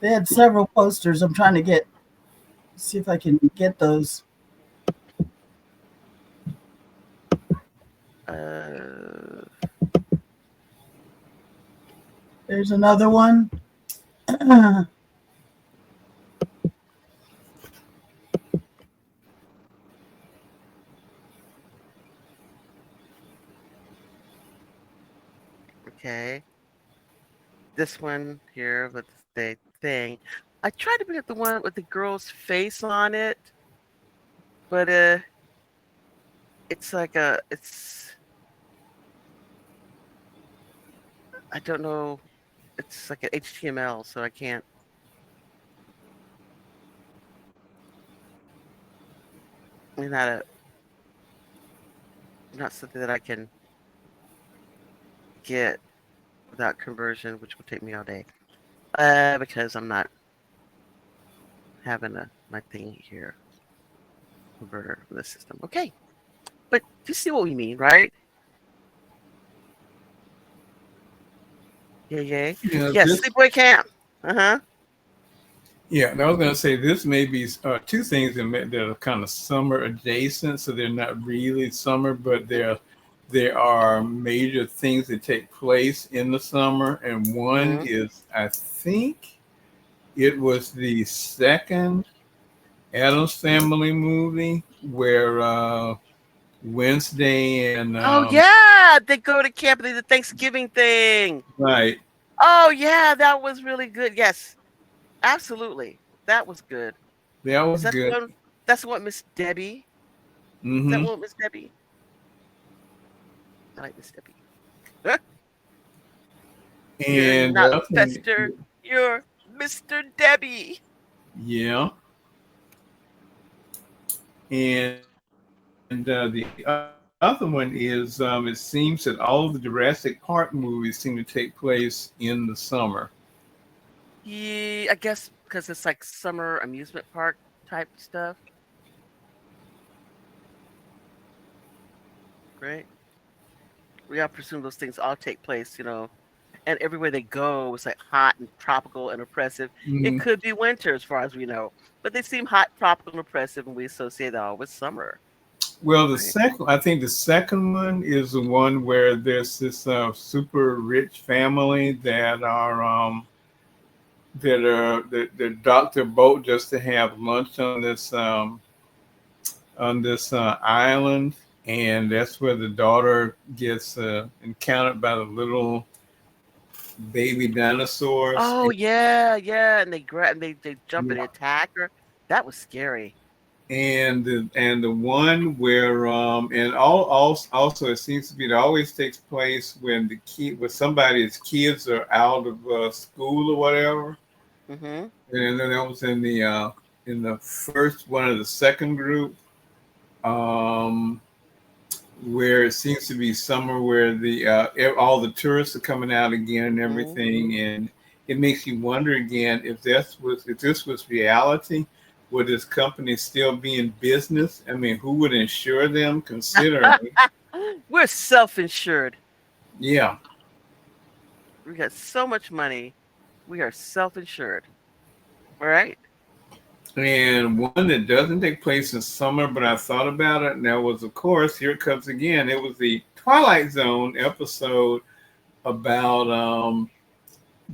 They had several posters. I'm trying to see if I can get those. Uh, There's another one. okay. This one here with the thing. I tried to bring up the one with the girl's face on it, but it's like I don't know. It's like an HTML, so I can't. It's not something that I can get without conversion, which will take me all day. Because I'm not having my thing here converter for the system. Okay, but you see what we mean, right? Yeah, yeah, Yeah. yes. This. Sleepaway Camp. Uh huh. Yeah. I was gonna say this may be two things that are kind of summer adjacent, so they're not really summer, but there are major things that take place in the summer, and one Mm-hmm. is I think it was the second Adams Family movie where Wednesday and Oh yeah, they go to camp. They do the Thanksgiving thing. right, Oh yeah, that was really good. Yes, absolutely, that was good. that Is was that the good. one? That's the one, Miss Debbie. Is that Mm-hmm. one, Miss Debbie? I like Miss Debbie. You're And not the other thing, Fester. You're Mr. Debbie. yeah, and the other one is it seems that all of the Jurassic Park movies seem to take place in the summer. Yeah, I guess because it's like summer amusement park type stuff, right? We all presume those things all take place, and everywhere they go, it's like hot and tropical and oppressive. It Mhm. could be winter, as far as we know, but they seem hot, tropical, and oppressive, and we associate that all with summer, Well, right? I think the second one is the one where there's this super rich family that dock their boat just to have lunch on this island, and that's where the daughter gets encountered by the little baby dinosaurs. Oh yeah, yeah, and they grab, and they jump and Yeah. attack her. That was scary. And the one where and also it seems to be it always takes place when somebody's kids are out of school or whatever. Hmm. And then that was in the first one of the second group, um where it seems to be summer, where all the tourists are coming out again and Hmm. everything, and it makes you wonder again if this was reality, would this company still be in business? I mean, who would insure them? Considering, We're self-insured. yeah, We got so much money. We are self-insured. All right. and one that doesn't take place in summer, but I thought about it, and that was, of course, here it comes again. It was the Twilight Zone episode about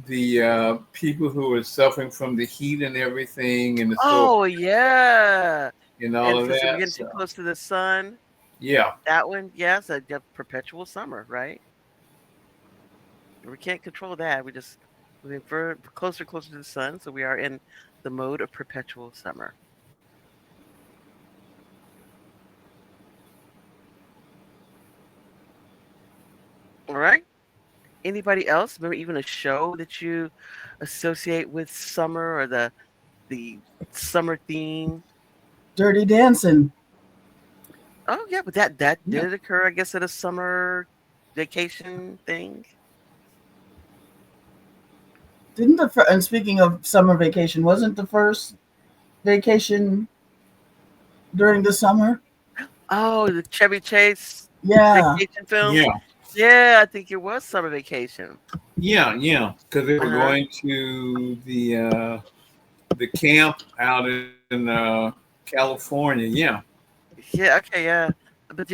the people who are suffering from the heat and everything, and it's so Oh yeah. and all And of since we're that. getting too So close to the sun, yeah, that one, yes, a perpetual summer, right? We can't control that. We just moving closer, closer to the sun, so we are in the mode of perpetual summer. All right. Anybody else? Remember even a show that you associate with summer or the summer theme? Dirty Dancing. Oh yeah, but that yeah, did occur, I guess, at a summer vacation thing. Didn't and speaking of summer vacation, wasn't the first vacation during the summer? Oh, the Chevy Chase Yeah. vacation films. yeah, Yeah, I think it was summer vacation. yeah, because they were Uh-huh. going to the camp out in California. Yeah, Yeah, okay, yeah. But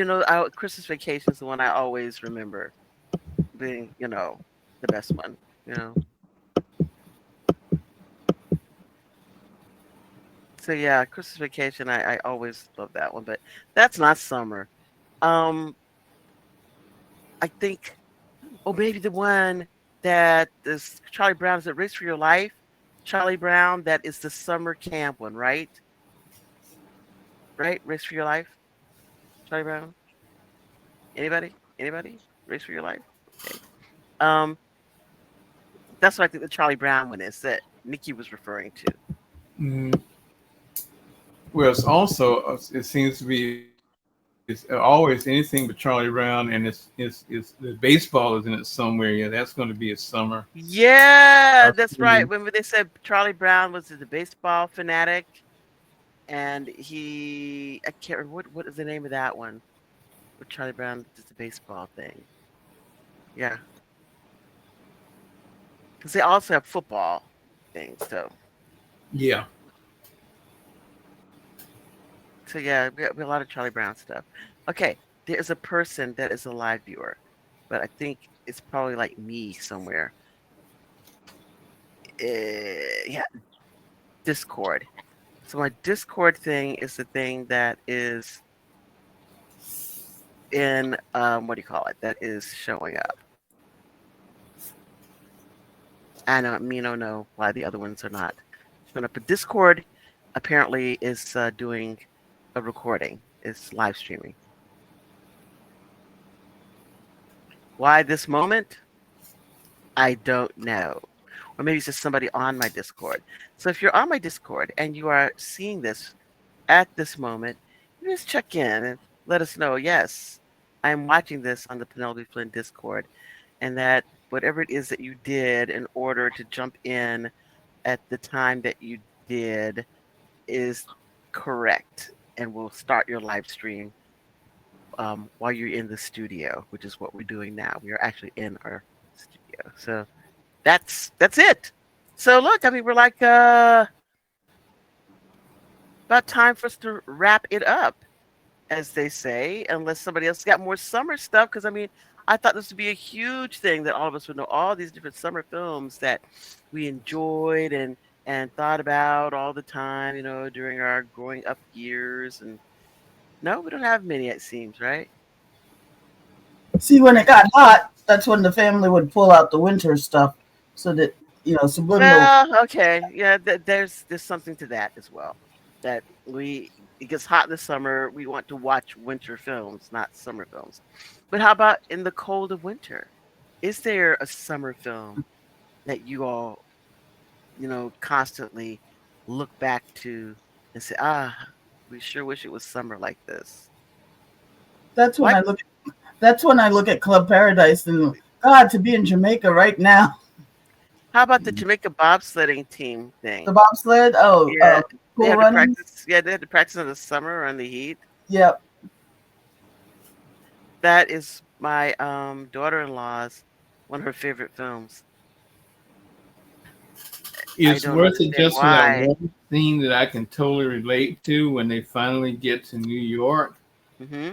Christmas vacation is the one I always remember being, the best one, you know. So yeah, Christmas vacation, I always love that one, but that's not summer. Um, I think, oh, maybe the one that is Charlie Brown, is it Race for Your Life? Charlie Brown, that is the summer camp one, right? Right? Race for Your Life? Charlie Brown? Anybody? Anybody? Race for Your Life? Okay. Um, that's what I think the Charlie Brown one is that Nikki was referring to. mm. Well, it's also it seems to be it's always anything but Charlie Brown, and it's the baseball is in it somewhere. Yeah, that's going to be a summer. Yeah, I've that's right. seen- When they said Charlie Brown was the baseball fanatic, and I can't remember what is the name of that one. Where Charlie Brown does the baseball thing. Yeah, because they also have football things. Yeah, So yeah, we have a lot of Charlie Brown stuff. Okay, there is a person that is a live viewer, but I think it's probably like me somewhere. Yeah, Discord. So my Discord thing is the thing that is in what do you call it? That is showing up. I know me don't know why the other ones are not showing up. But Discord apparently is doing a recording. It's live streaming. Why this moment? I don't know. Or maybe it's just somebody on my Discord. So if you're on my Discord and you are seeing this at this moment, you just check in and let us know, yes, I'm watching this on the Penelope Flynn Discord, and that whatever it is that you did in order to jump in at the time that you did is correct. And we'll start your live stream while you're in the studio, which is what we're doing now. We are actually in our studio. So that's it. So look, I mean, we're like about time for us to wrap it up, as they say, unless somebody else got more summer stuff. Because I mean, I thought this would be a huge thing that all of us would know all these different summer films that we enjoyed and thought about all the time, during our growing up years. And no, we don't have many, it seems, right? See, when it got hot, that's when the family would pull out the winter stuff, so that subliminal. Well, okay, yeah, there's something to that as well. That it gets hot in the summer, we want to watch winter films, not summer films. But how about in the cold of winter? Is there a summer film that you all, constantly look back to and say, ah, we sure wish it was summer like this? That's when Like, I look. That's when I look at Club Paradise and God, to be in Jamaica right now. how about the Jamaica bobsledding team The thing? bobsled. Oh, Yeah, they Cool had to Runnings. practice. Yeah, they had to practice in the summer on the heat. Yep. That is my daughter-in-law's one of her favorite films. I It's don't worth it understand just for that why. one scene that I can totally relate to when they finally get to New York Hmm.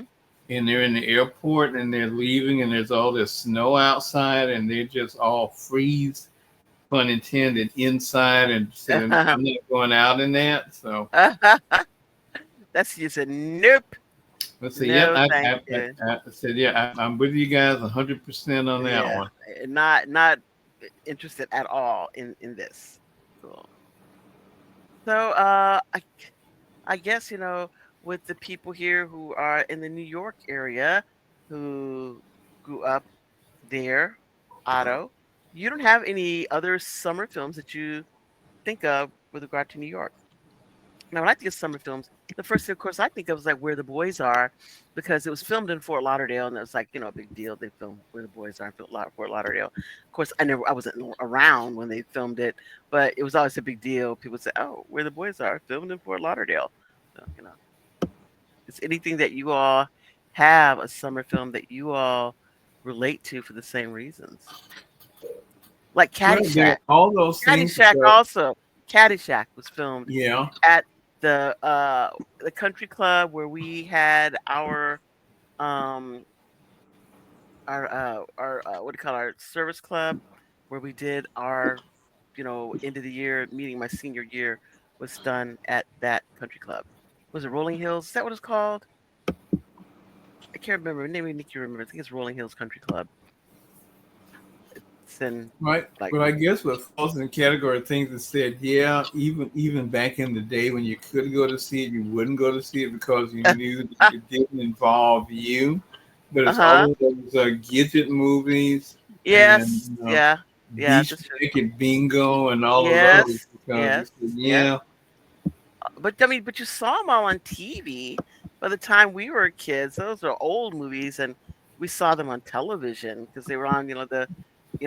and they're in the airport and they're leaving and there's all this snow outside and they just all freeze, pun intended, inside and said, I'm not going out in that. So That's you said nope, let's say, yep, no, thank you. I said, yeah, I'm with you guys 100% on that Yeah, one. not interested at all in this. Cool. So I guess with the people here who are in the New York area who grew up there, Otto, you don't have any other summer films that you think of with regard to New York. Now, when I think of summer films, the first thing, of course, I think of is like Where the Boys Are, because it was filmed in Fort Lauderdale, and it was like a big deal. They filmed Where the Boys Are in Fort Lauderdale. Of course, I wasn't around when they filmed it, but it was always a big deal. People would say, "Oh, Where the Boys Are, filmed in Fort Lauderdale." So, it's anything that you all have a summer film that you all relate to for the same reasons, like Well, there Caddyshack. are all those things Caddyshack about, also. Caddyshack was filmed yeah, at the country club where we had um our what do you call our service club, where we did our end of the year meeting. My senior year was done at that country club. Was it Rolling Hills? Is that what it's called? I can't remember. Maybe Nikki remembers. I think it's Rolling Hills Country Club. It's in right. like But I guess what falls in the category of things that said, yeah, even back in the day when you could go to see it, you wouldn't go to see it because you knew that it didn't involve you. But it's all uh-huh. of those Gidget movies and Yes, yeah, yeah, Beach that's true. Ticket Bingo and all of those Yes, because yes, it said, yes. yeah, But I mean, but you saw them all on TV by the time we were kids. Those are old movies, and we saw them on television because they were on, the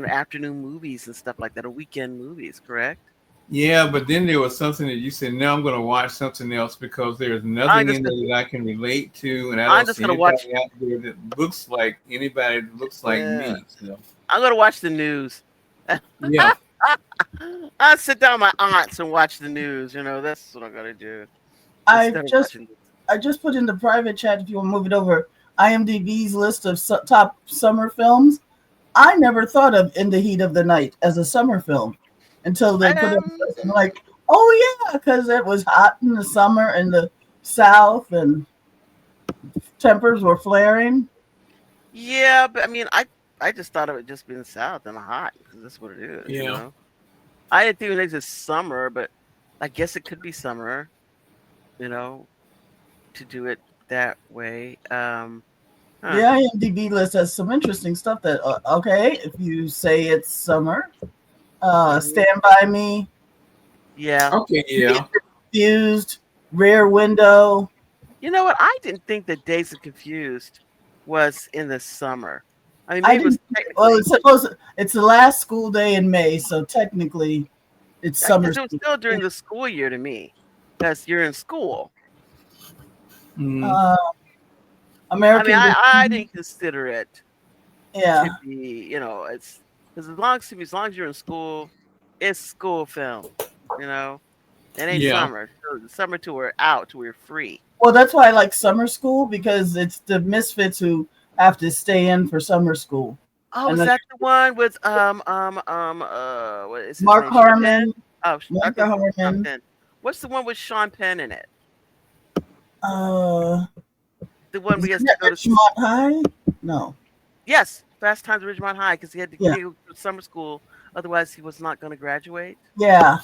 afternoon movies and stuff like that, or weekend movies. Correct? yeah. But then there was something that you said, now I'm going to watch something else because there's I'm nothing just in gonna, there that I can relate to, and I I'm don't just see gonna watch. anybody out there that looks like anybody that looks like Yeah, me. So I'm gonna watch the news. yeah. I'll sit down with my aunts and watch the news. That's what I'm gonna do I instead of just watching. I just put in the private chat if you want to move it over. IMDb's list of top summer films. I never thought of In the Heat of the Night as a summer film until they put it on the list. I'm like, oh yeah, because it was hot in the summer in the South and tempers were flaring. Yeah, but I mean, I just thought of it just being south and hot because that's what it is. Yeah. I didn't think it was summer, but I guess it could be summer. You know, to do it that way. The Huh. IMDb list has some interesting stuff that, okay, if you say it's summer, Mhm. Stand By Me, Yeah. Okay, Dazed yeah. and Confused, Rear Window. You know what? I didn't think that Days of Confused was in the summer. I mean, I maybe it didn't, was well, technically, it's supposed to, it's the last school day in May, so technically it's summer because it was school. still during the school year to me, because you're in school. Mm, Uh, I mean, American I Graffiti, didn't consider it to yeah, be, it's because as long as you're in school, it's school film. You know, it ain't yeah. summer. So the summer till we're out, till we're free. well, that's why I like summer school because it's the misfits who have to stay in for summer school. Oh, And is then that the one with what is his Mark name? Sean Penn? Harmon, Oh, Micah okay, Sean Harmon, Penn. What's the one with Sean Penn in it? uh, The one is we has it to at go to. Richmond High? No, Yes, Fast Times at Ridgemont High, because he had to yeah, go to summer school, otherwise he was not going to graduate. yeah,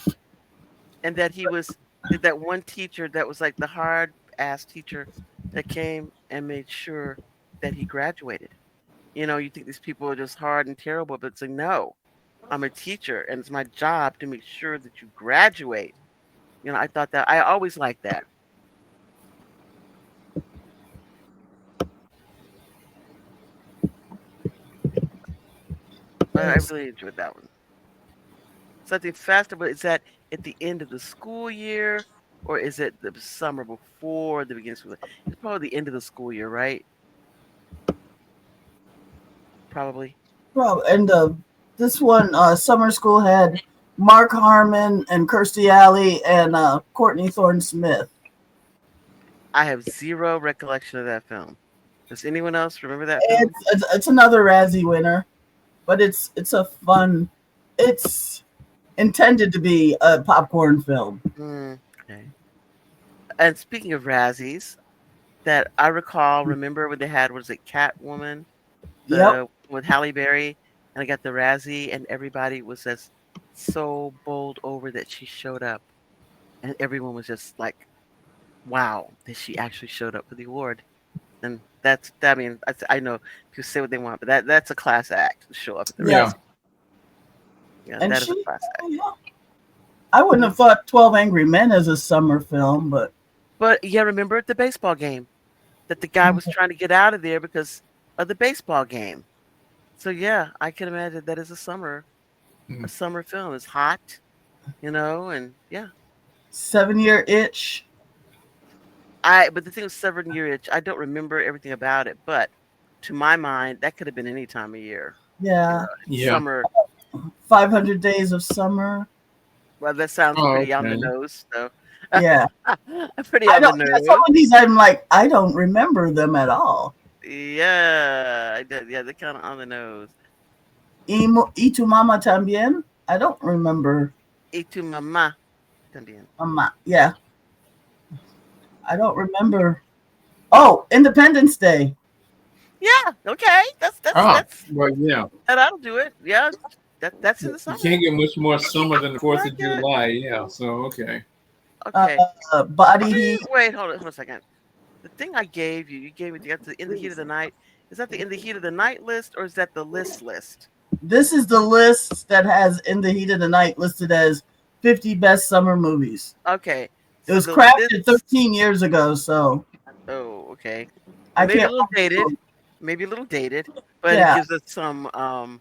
And that he was that one teacher that was like the hard ass teacher that came and made sure that he graduated. You think these people are just hard and terrible, but it's like, no, I'm a teacher and it's my job to make sure that you graduate. I thought that I always liked that. I yes. really enjoyed that one. Something faster, but is that at the end of the school year or is it the summer before the beginning of school? It's probably the end of the school year, right? Probably. Well, and this one, summer school had Mark Harmon and Kirstie Alley and Courtney Thorne Smith. I have zero recollection of that film. Does anyone else remember that It's, film? it's another Razzie winner, but it's a fun. It's intended to be a popcorn film. Okay. And speaking of Razzies, that I remember when they had, was it Catwoman, Yep. the with Halle Berry, and I got the Razzie, and everybody was just so bowled over that she showed up, and everyone was just like, "Wow, that she actually showed up for the award." And I mean, I know people say what they want, but that's a class act to show up at the Yes. Yeah. Razzie. Yeah, And that is a she, class act. yeah. I wouldn't have thought 12 Angry Men as a summer film, but But yeah, remember the baseball game that the guy was trying to get out of there because of the baseball game. So yeah, I can imagine that is a Mm. summer film. It's hot, and yeah. 7 Year Itch. But the thing with Seven Year Itch, I don't remember everything about it, but to my mind, that could have been any time of year. Yeah. Yeah. Summer. 500 Days of Summer. Well, that sounds Oh, pretty on the okay. nose, so Yeah. pretty I on the don't, yeah, some nose. of these I'm like, I don't remember them at all. Yeah, I did. Yeah, they're kind of on the nose. Y Tu Mama También. I don't remember. Y tu mamá también. Mama. Yeah. I don't remember. Oh, Independence Day. Yeah, okay. Ah, well, yeah. That'll do it. Yeah, that's in the You summer. can't get much more summer than the I 4th like of it. July. Yeah. So, okay. Uh, Okay. Body Heat. Wait, hold on a second. The thing I gave you, that's the In the Heat of the Night. Is that the In the Heat of the Night list, or is that the list? This is the list that has In the Heat of the Night listed as 50 best summer movies. Okay. It So was the crafted list. 13 years ago, so Oh, okay. Well, I maybe a can't little dated. remember. Maybe a little dated, but it Yeah. gives us some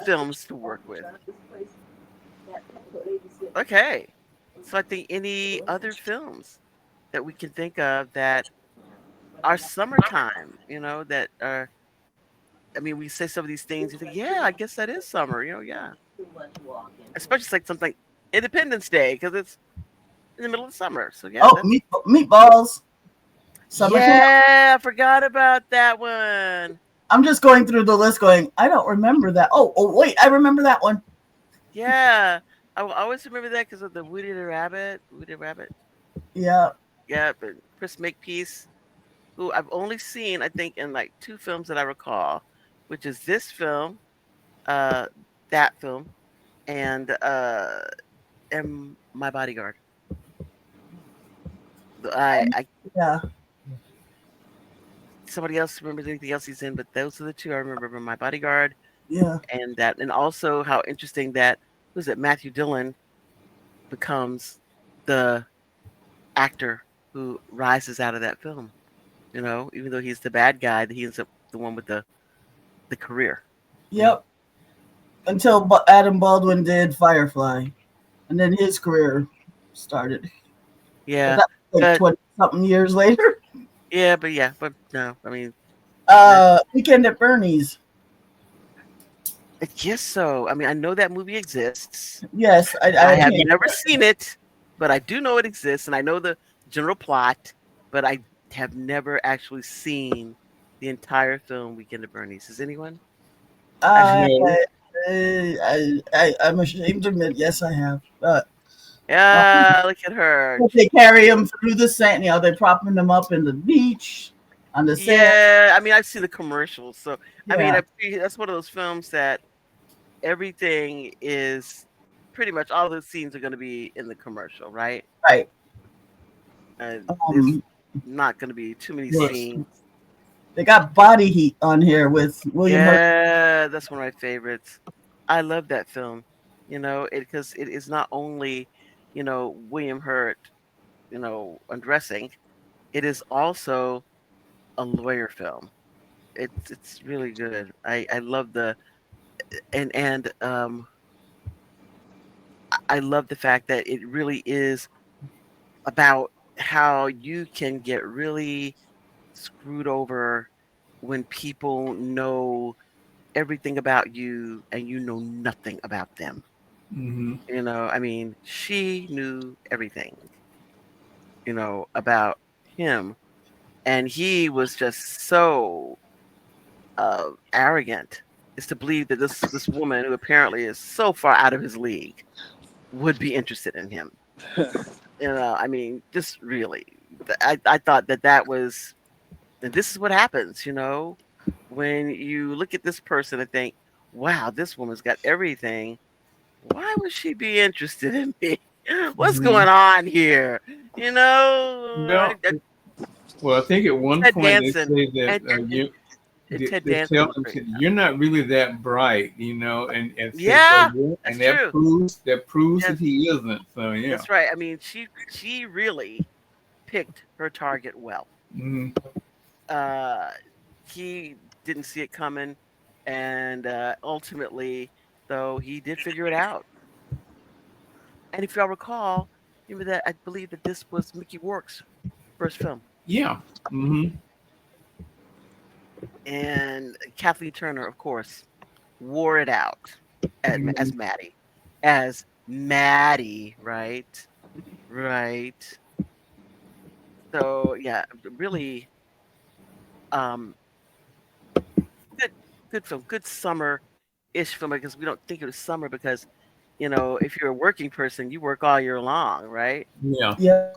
films to work with. Okay. So I think any other films that we can think of that are summertime, that are. I mean, we say some of these things. You think, yeah, I guess that is summer. Yeah. Especially like something like Independence Day because it's in the middle of summer. So yeah, Oh, that's Meatballs. Summer Camp. yeah. I forgot about that one. I'm just going through the list going, I don't remember that. Oh, wait, I remember that one. Yeah, I will always remember that because of the Woody the Rabbit. Woody the Rabbit. Yeah. Yeah, but Chris Makepeace, who I've only seen, I think, in like two films that I recall, which is this film, uh, that film, and My Bodyguard. I Yeah. somebody else remembers anything else he's in, but those are the two I remember from My Bodyguard Yeah. and that, and also how interesting that who's it Matthew Dillon becomes the actor who rises out of that film. You know, even though he's the bad guy, he ends up the one with the career. You know, Yep. Until Adam Baldwin did Firefly, and then his career started. But yeah, that was like but 20 something years later. but no, I mean that. Weekend at Bernie's. I guess so. I mean, I know that movie exists. Yes, I I have can't. never seen it, but I do know it exists, and I know the general plot, but I have never actually seen the entire film Weekend at Bernie's. Has anyone actually? I, No. I'm ashamed to admit, yes, I have. Um, Yeah, look at her. they carry him through the sand. You know, they're propping them up in the beach on the sand. Yeah, I mean, I've seen the commercials, so I mean, Yeah, that's one of those films that everything is pretty much all the scenes are going to be in the commercial, right? right. There's Um, not going to be too many Well, scenes. they got Body Heat on here with William Hurt. Yeah, that's one of my favorites. I love that film. You know, it because it is not only, William Hurt, undressing. It is also a lawyer film. It's really good. I love the and I love the fact that it really is about how you can get really screwed over when people know everything about you and you know nothing about them. hmm I mean, she knew everything, about him, and he was just so arrogant is to believe that this woman who apparently is so far out of his league would be interested in him. I mean, just really, I thought that was, and this is what happens, when you look at this person and think, wow, this woman's got everything. Why would she be interested in me? What's hmm going on here? You know, I, Well, I, well, I think at one Ted point they Danson say that and, and, and, and Ted they Danson tell was him great. you're not really that bright, and say, but Yeah, that's and true. that proves Yes, that he isn't. So yeah. that's right. I mean, she really picked her target well. hmm Uh, he didn't see it coming, and ultimately, though, he did figure it out. And if y'all recall, remember that I believe that this was Mickey Rourke's first film, Yeah. hmm and Kathleen Turner, of course, wore it out hmm as Maddie, right? Right. So yeah, really, um, good, good film, good summer-ish film because we don't think it was summer because if you're a working person, you work all year long, right? Yeah. Yeah,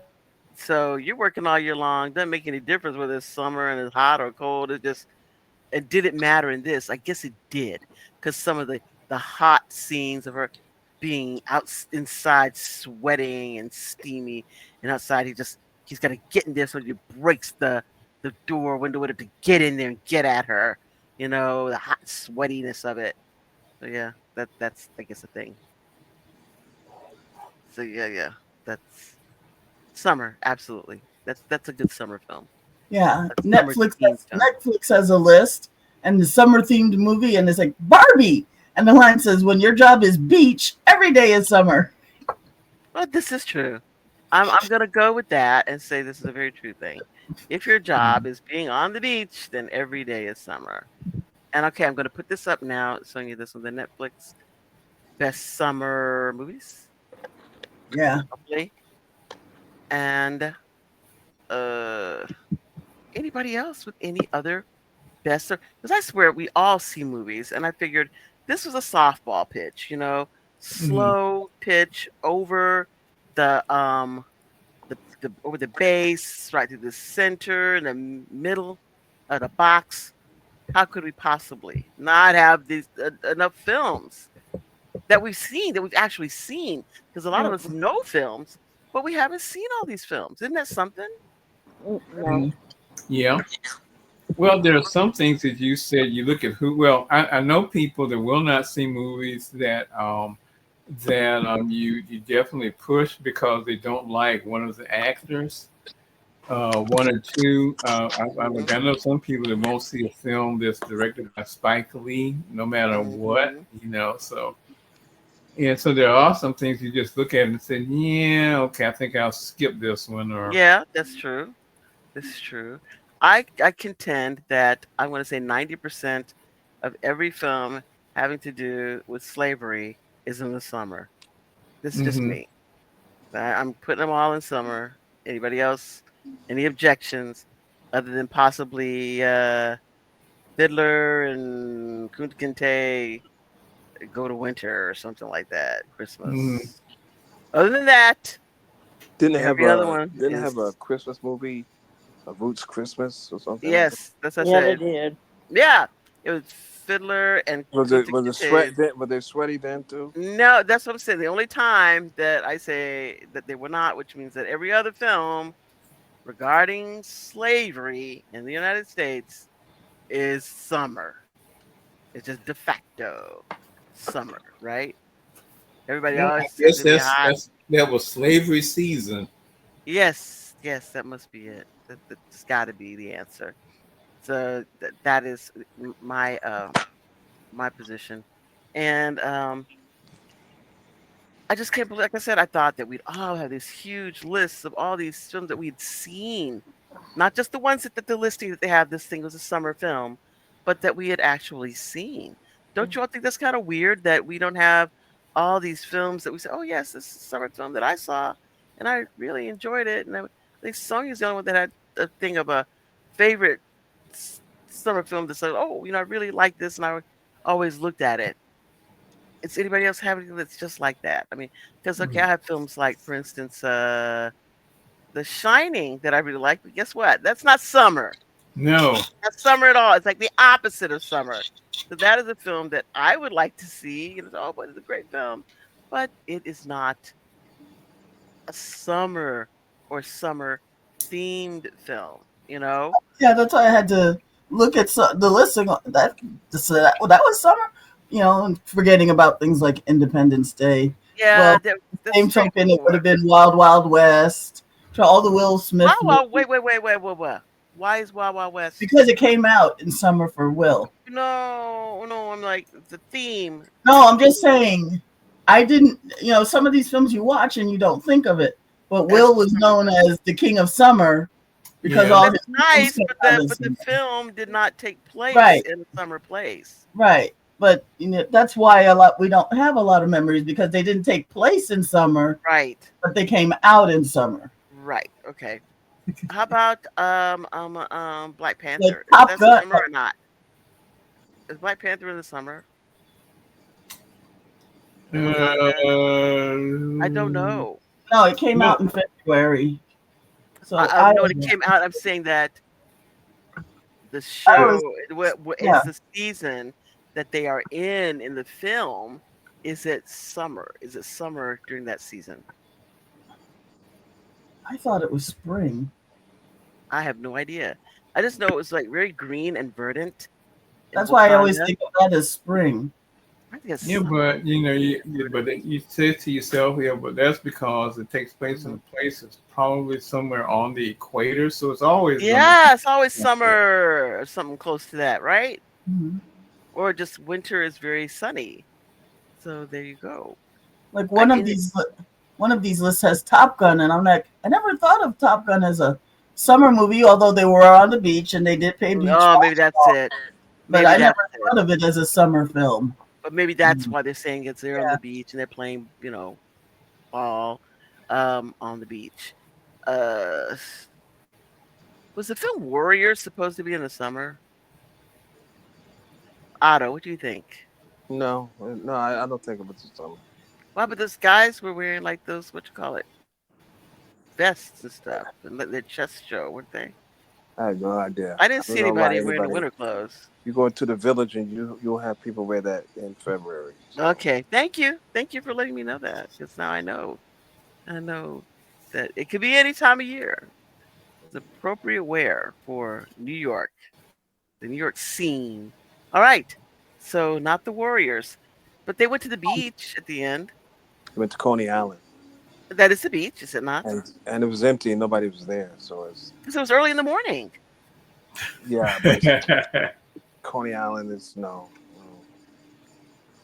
So you're working all year long. Doesn't make any difference whether it's summer and it's hot or cold. It didn't matter in this. I guess it did because some of the hot scenes of her being inside sweating and steamy, and outside he's got to get in there so he breaks the door window with it to get in there and get at her. The hot sweatiness of it. So yeah, that's I guess a thing. So yeah, that's summer. Absolutely, that's a good summer film. yeah. A summer themed film. Netflix has a list and the summer themed movie, and it's like Barbie, and the line says, "When your job is beach, every day is summer." Well, this is true. I'm gonna go with that and say this is a very true thing. If your job is being on the beach, then every day is summer. And okay, I'm gonna put this up now, showing you this on the Netflix best summer movies, Yeah, hopefully. And uh anybody else with any other best, because I swear we all see movies, and I figured this was a softball pitch, hmm slow pitch over the over the base, right through the center, in the middle of the box. How could we possibly not have these enough films that we've actually seen? Because a lot of us know films, but we haven't seen all these films. Isn't that something? No. Yeah. Well, there are some things that you said. You look at who. Well, I know people that will not see movies that you definitely push because they don't like one of the actors. One or two. Hmm. I know some people that won't see a film that's directed by Spike Lee, no matter what. Hmm. So yeah. So there are some things you just look at and say, yeah, okay, I think I'll skip this one. Or Yeah, that's true. That's true. I contend that I'm going to say 90% of every film having to do with slavery is in the summer. This is just hmm me. I'm putting them all in summer. Anybody else? Any objections other than possibly Fiddler and Kunta Kinte go to winter or something like that, hmm Christmas. Other than that, Didn't they have every other a one didn't they have a is Christmas movie, a Roots Christmas or something like that? yes. That's what I Yeah, they said. did. Yeah, it was Fiddler and Kunta Was it Kinte. sweat? Then, were they sweaty then too? No, that's what I'm saying. The only time that I say that they were not, which means that every other film regarding slavery in the United States is summer. It's just de facto summer, right? Everybody well, I always says it's guess gonna be hot. that was slavery season. Yes, yes, that must be it. That's got to be the answer. So that is my position, and I just can't believe. Like I said, I thought that we'd all have these huge lists of all these films that we'd seen, not just the ones that the listing that they have. This thing was a summer film, but that we had actually seen. Don't you all think that's kind of weird that we don't have all these films that we say, "Oh yes, this is a summer film that I saw and I really enjoyed it." And I think Sonia's the only one that had a thing of a favorite summer film that said, "Oh, I really like this," and I always looked at it. Is anybody else have anything that's just like that? I mean, because okay, I have films like, for instance, The Shining that I really like, but guess what? That's not summer. No, Not summer at all. It's like the opposite of summer. So that is a film that I would like to see. Oh, but it's a great film, but it is not a summer or summer themed film. Yeah, that's why I had to look at the listing that to say that well, that was summer. And forgetting about things like Independence Day. Yeah, Well, that's same token, it would straightforward. have been Wild Wild West. To all the Will Wow, Smith wow, movies wait. Why is Wild Wild West? because it came out in summer for Will. No, no, I'm like the theme. The No, I'm just theme saying. I didn't. Some of these films you watch and you don't think of it, but as Will was known summer. as the King of Summer because yeah, all That's his films nice, came but out the in but the summer. film did not take place Right, in a summer place. right. But that's why we don't have a lot of memories because they didn't take place in summer, Right, but they came out in summer. right. Okay. How about Black Like Panther? Is Top that Gun. summer or not? Is Black Panther in the summer? The Wakanda? uh, I don't know. No, it came no, out in February. So I I know when don't it know. came out. I'm saying that the I show, was it's yeah. the season that they are in the film. Is it summer? Is it summer during that season? I thought it was spring. I have no idea. I just know it was like very green and verdant in That's why I always Wakanda. think of that as spring. I think it's yeah, summer. but you say to yourself, yeah, but that's because it takes place in Mhm. a place that's probably somewhere on the equator, so it's always going to be Yeah, it's always like that. summer or something close to that, right? Mhm. Or just winter is very sunny. So there you go. Like I can, one of these lists has Top Gun, and I'm like, I never thought of Top Gun as a summer movie, although they were on the beach and they did play beach oh, maybe that's volleyball. it. But Maybe I never that's it. thought of it as a summer film. But maybe that's Mhm. why they're saying it's there on Yeah, the beach and they're playing, ball on the beach. Uh was the film Warriors supposed to be in the summer? Otto, what do you think? No, no, I don't think it was the summer. Why, but those guys were wearing like those, what you call it, vests and stuff, and let their chests show, weren't they? I have no idea. I didn't I don't see know why anybody wearing the anybody. winter clothes. You go to the village and you'll have people wear that in February. So Okay, thank you for letting me know that, because now I know that it could be any time of year. It's appropriate wear for New York. the New York scene. All right. So not the Warriors, but they went to the beach at the end. Went to Coney Island, That is the beach, is it not? and it was empty and nobody was there. So it's Because it was early in the morning. yeah, but it's Coney Island is no.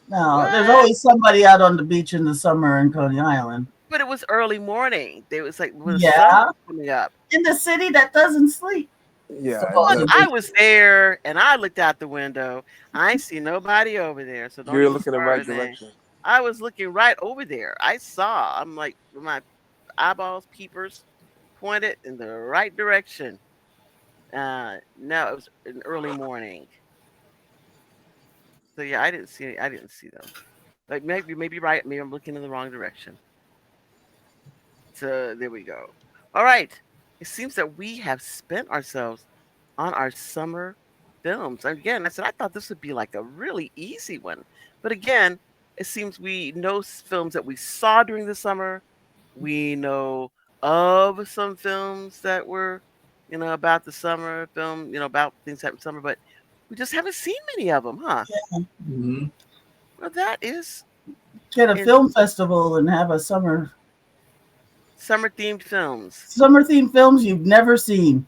No, there's What? always somebody out on the beach in the summer in Coney Island. But it was early morning. It was like when the sun was Yeah, coming up. in the city that doesn't sleep. Yeah, Look, Supposedly. I was there and I looked out the window. I ain't see nobody over there, so don't you're even looking the start right a thing. direction. I was looking right over there. I saw. I'm like, with my eyeballs, peepers pointed in the right direction. No, it was an early morning. So yeah, I didn't see. I didn't see them. Like maybe right. Maybe I'm looking in the wrong direction. So there we go. All right. It seems that we have spent ourselves on our summer films. Again, I said I thought this would be like a really easy one, but again, it seems we know films that we saw during the summer. We know of some films that were, about the summer film, about things happening in summer, but we just haven't seen many of them, huh? Mhm. Well, that is Get a in film festival and have a summer themed films. themed films you've never seen.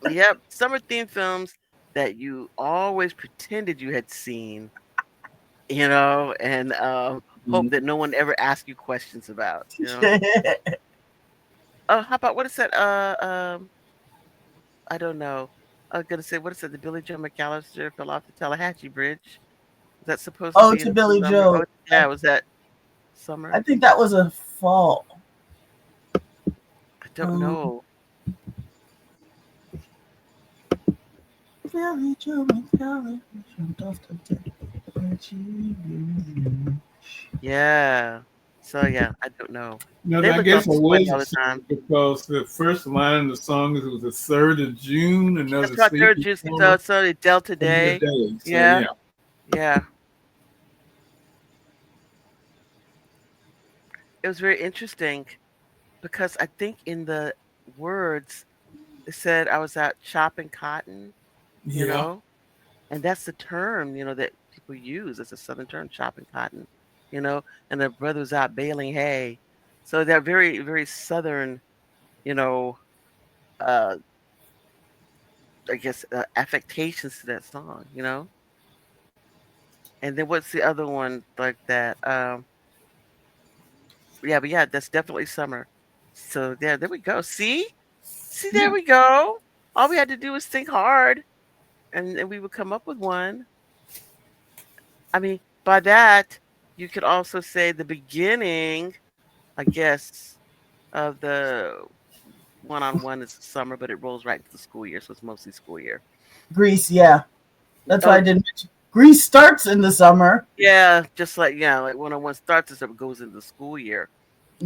Yep, summer themed films that you always pretended you had seen, and hope Mhm. that no one ever asks you questions about. How about what is that? I don't know. I was gonna say, what is it? The Billy Joe McAllister fell off the Tallahatchie Bridge. Is that supposed to Oh, be to in Billy summer? Joe. Oh, yeah, was that summer? I think that was a fall. I don't Um, know. Billy Joe McAllister jumped off the Yeah. So yeah, I don't know. No, They I looked all guess I sweaty all wasn't the sure time. because the first line of the song is it was the 3rd of June, another That's right there, sleepy Juicy. So summer it's a Delta in the Day. day. So Yeah, yeah. yeah. It was very interesting because I think in the words it said I was out chopping cotton, you Yeah. know, and that's the term, that people use. It's a Southern term, chopping cotton, and the brother was out baling hay. So they're very, very Southern, you know, uh, I guess affectations to that song. And then what's the other one like that? Yeah, but yeah, that's definitely summer. So yeah, there we go. See, there Yeah. we go. All we had to do was think hard, and we would come up with one. I mean, by that, you could also say the beginning, I guess, of the one-on-one is summer, but it rolls right into the school year, so it's mostly school year. Greece, yeah. That's why Oh, I didn't mention. Greece starts in the summer. yeah, just like like one-on-one starts as it goes into the school year.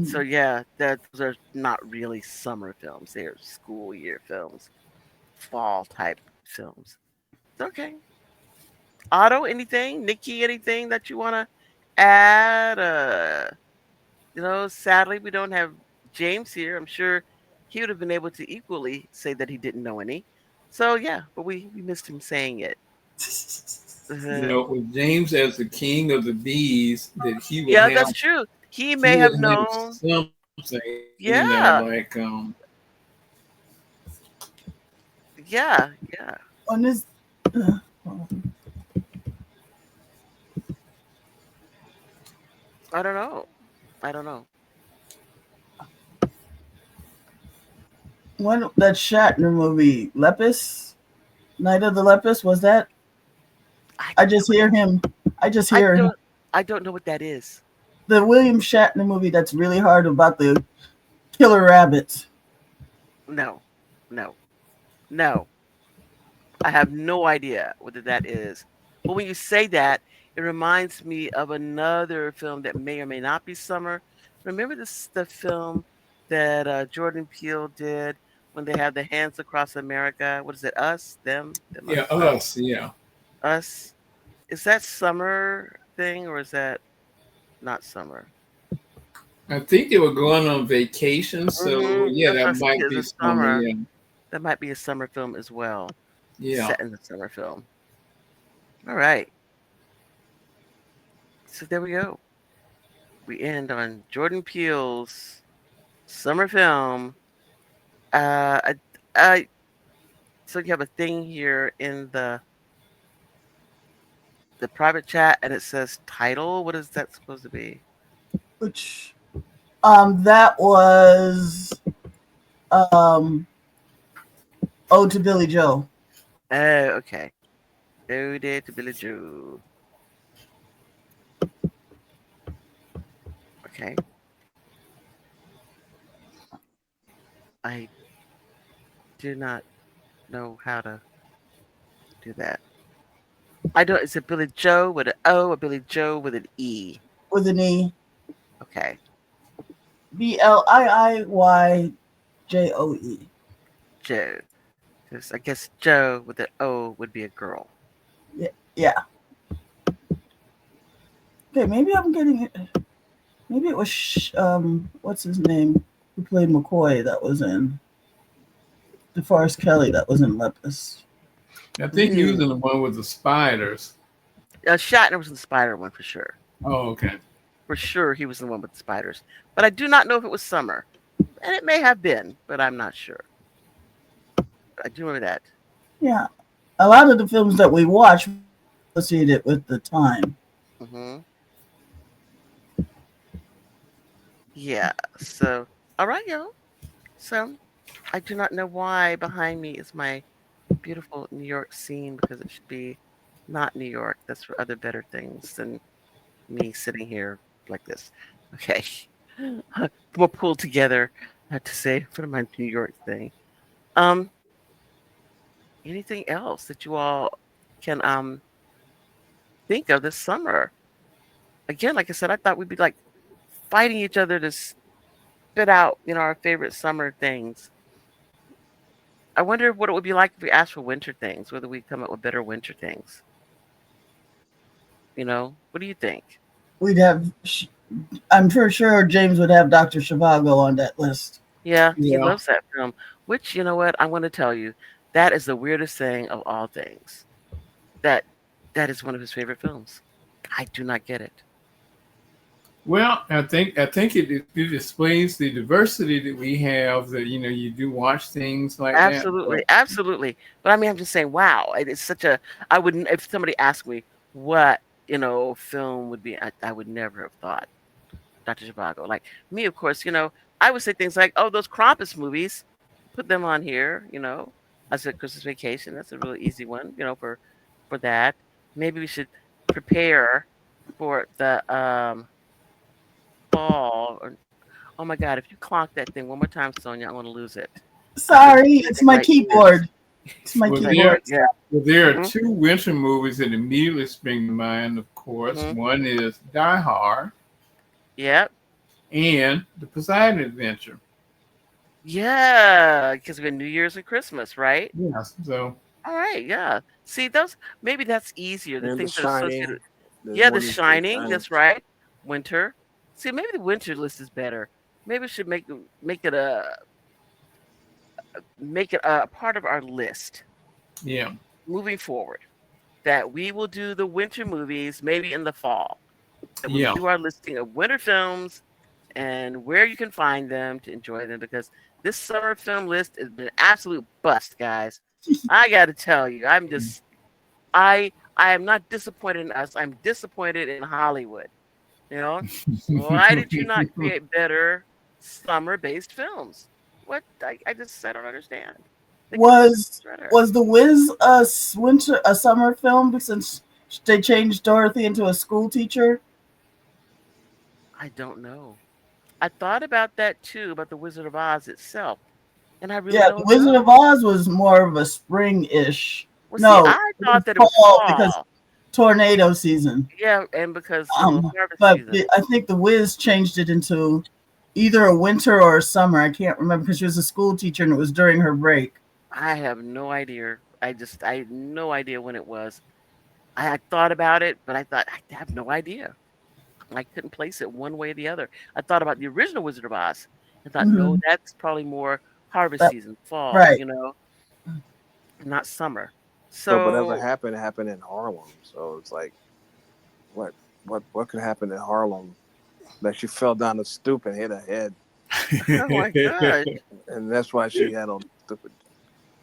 So Mm. yeah, those are not really summer films; they're school year films, fall type films. Okay, Otto, anything? Nikki, anything that you want to add? Sadly, we don't have James here. I'm sure he would have been able to equally say that he didn't know any. So yeah, but we missed him saying it. Uh, With James as the king of the bees, that yeah, that's true. He he may would have have known. something, Yeah, like yeah, yeah. On this, uh, I don't know. I don't know. one that Shatner movie, Lepus, Night of the Lepus, was that? I I just hear him. I just I hear him. don't I don't know what that is. The William Shatner movie that's really hard about the killer rabbits. No, no, no. I have no idea what that is. But when you say that, it reminds me of another film that may or may not be summer. Remember the film that Jordan Peele did when they had the Hands Across America? What is it? Us, them, yeah, us, us, yeah. us. Is that summer thing or is that not summer? I think they were going on vacation, so yeah, That's what I that was thinking. might Is be a summer. summer. Yeah. That might be a summer film as well. Yeah. set in the summer film. All right. So there we go. We end on Jordan Peele's summer film. Uh, I, so you have a thing here in the private chat, and it says title. What is that supposed to be? Which that was um Ode to Billy Joe. Oh, okay. Ode to Billy Joe. Okay. I do not know how to do that. I don't. Is it Billy Joe with an O or Billy Joe with an E? With an E. Okay. Billiyoe. Joe. 'Cause I guess Joe with an O would be a girl. Yeah, yeah. Okay, maybe I'm getting it. Maybe it was what's his name who played McCoy that was in DeForest Kelly that was in Lepus. I think he was Hmm. in the one with the spiders. Shatner was in the spider one for sure. Oh, okay. For sure, he was the one with the spiders. But I do not know if it was summer, and it may have been, but I'm not sure. I do remember that. Yeah, a lot of the films that we watch associated with the time. Hmm. Yeah. So, all right, y'all. So, I do not know why behind me is my beautiful New York scene because it should be not New York. That's for other better things than me sitting here like this. Okay. More pulled together to say for my New York thing. Um, anything else that you all can think of this summer? Again, like I said, I thought we'd be like fighting each other to spit out, our favorite summer things. I wonder what it would be like if we asked for winter things, whether we come up with better winter things. What do you think? We'd have. I'm for sure James would have Dr. Zhivago on that list. Yeah, he Yeah. loves that film, which, you know what? I'm going to tell you, that is the weirdest thing of all things. That that is one of his favorite films. I do not get it. Well, I think it displays the diversity that we have. That you do watch things like that. Absolutely, absolutely. But I mean, I'm just saying, wow, it's such a. I wouldn't if somebody asked me what film would be. I would never have thought Dr. Zhivago. Like me, of course, I would say things like, oh, those Krampus movies, put them on here. I said Christmas Vacation. That's a really easy one. For that. Maybe we should prepare for the fall. Oh my God! If you clock that thing one more time, Sonia, I'm gonna lose it. I can Sorry, hear it it's in my my ears. keyboard. It's my Well, Like, keyboard. yeah. there are Hmm. two winter movies that immediately spring to mind. Of course, Hmm. one is Die Hard Yep. and The Poseidon Adventure. Yeah. Because we have New Year's and Christmas, right? Yes. So All right. Yeah. See, those maybe that's easier. The And The things that are associated. Shining. There's Yeah, The one of The Shining. Shining. That's right. Winter. See, maybe the winter list is better. Maybe we should make it a part of our list yeah, moving forward. That we will do the winter movies maybe in the fall. That we will yeah, do our listing of winter films and where you can find them to enjoy them because this summer film list has been an absolute bust, guys. I got to tell you, I am not disappointed in us. I'm disappointed in Hollywood. You know, why did you not create better summer-based films? What I don't understand. They could have done Was better. was The Wiz a summer film since they changed Dorothy into a school teacher? I don't know. I thought about that too, about the Wizard of Oz itself, and I really Yeah, The don't Wizard of know. Oz was more of a spring-ish. Well, see, No, I it was thought that it was fall because fall. tornado season. Yeah, and because harvest But season. I think The Wiz changed it into either a winter or a summer. I can't remember because she was a school teacher and it was during her break. I have no idea. I had no idea when it was. I had thought about it, but I thought I have no idea. I couldn't place it one way or the other. I thought about the original Wizard of Oz. I thought, no, Hmm. that's probably more harvest That, season, fall, right. not summer. But whatever So happened happened in Harlem. So it's like, what what could happen in Harlem? Like she fell down the stoop and hit her head, oh my gosh. and that's why she had all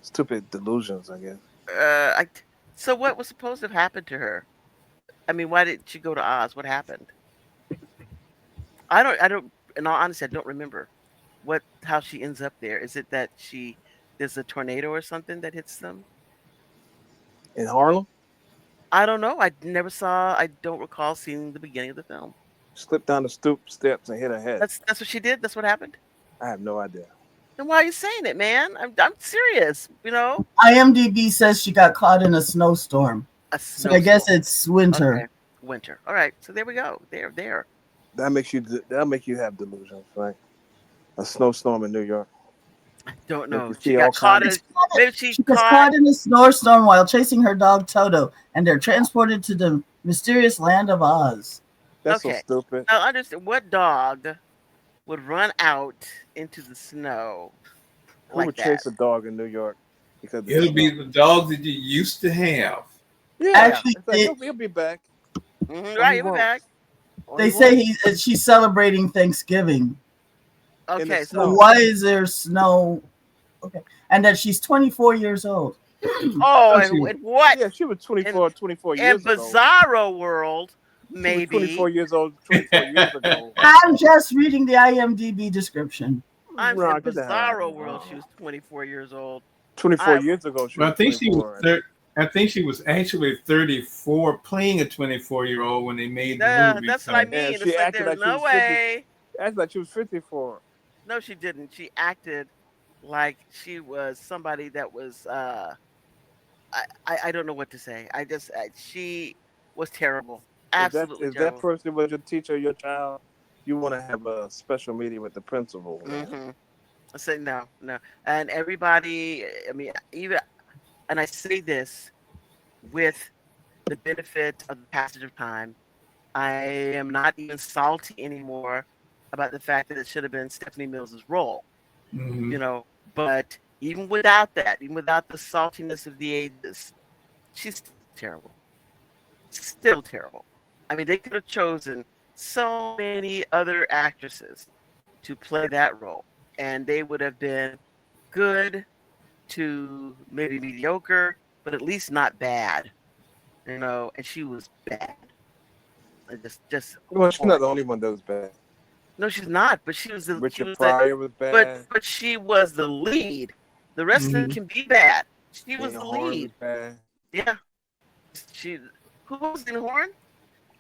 stupid delusions, I guess. I so what was supposed to have happened to her? I mean, why did she go to Oz? What happened? I don't in all honesty, I don't remember how she ends up there. Is it that there's a tornado or something that hits them? In Harlem, I don't know. I don't recall seeing the beginning of the film. slipped down the stoop steps and hit her head. That's what she did. That's what happened. I have no idea. Then why are you saying it, man? I'm serious. IMDb says she got caught in a snowstorm. A So I guess snowstorm. it's winter. Okay, winter. All right. So there we go. There. That'll make you have delusions, right? A snowstorm in New York. Don't Make know. you She see all got caught kinds in. Maybe she She was caught. caught in a snowstorm while chasing her dog Toto, and they're transported to the mysterious land of Oz. That's so Okay. stupid. Now understand what dog would run out into the snow Who like would that? chase a dog in New York? Because of the It'll be snow? the dogs that you used to have. Yeah, Actually, it's like he'll be back. Right, he you'll be won't. back. Or They he say won't. she's celebrating Thanksgiving. In the Okay, So snow. so why is there snow? Okay, and that she's 24 years old. oh, Thought you- and what Yeah, she was in 24 in years ago. Bizarro world? She was 24 Maybe years old 24 years ago. I'm just reading the IMDb description. I'm No, in get the hell out of Bizarro here. world. She was 24 years old. 24 I years ago, she Well, was I think she was 24. I think she was actually 34, playing a 24-year-old when they made the movie. that's what I So And mean. she It's like acted there's like she no was 50. way. Acted like she was 54. No, she didn't. She acted like she was somebody that was I don't know what to say. She was terrible. Absolutely If that terrible. person was your teacher, or your child, you want to have a special meeting with the principal. Man. Hmm. I say no, no. And everybody, I mean, even, and I say this with the benefit of the passage of time. I am not even salty anymore about the fact that it should have been Stephanie Mills's role, mhm. you know. But even without that, even without the saltiness of the ages, she's still terrible. Still terrible. I mean, they could have chosen so many other actresses to play that role, and they would have been good to maybe mediocre, but at least not bad, And she was bad, just Well, she's not the horrible. only one that was bad. No, she's not, but she Richard was the, Pryor was but bad. but she was the lead. The rest of them Mhm. can be bad. She was Lena the Horne was lead. bad. Yeah, she. Who was in Horn?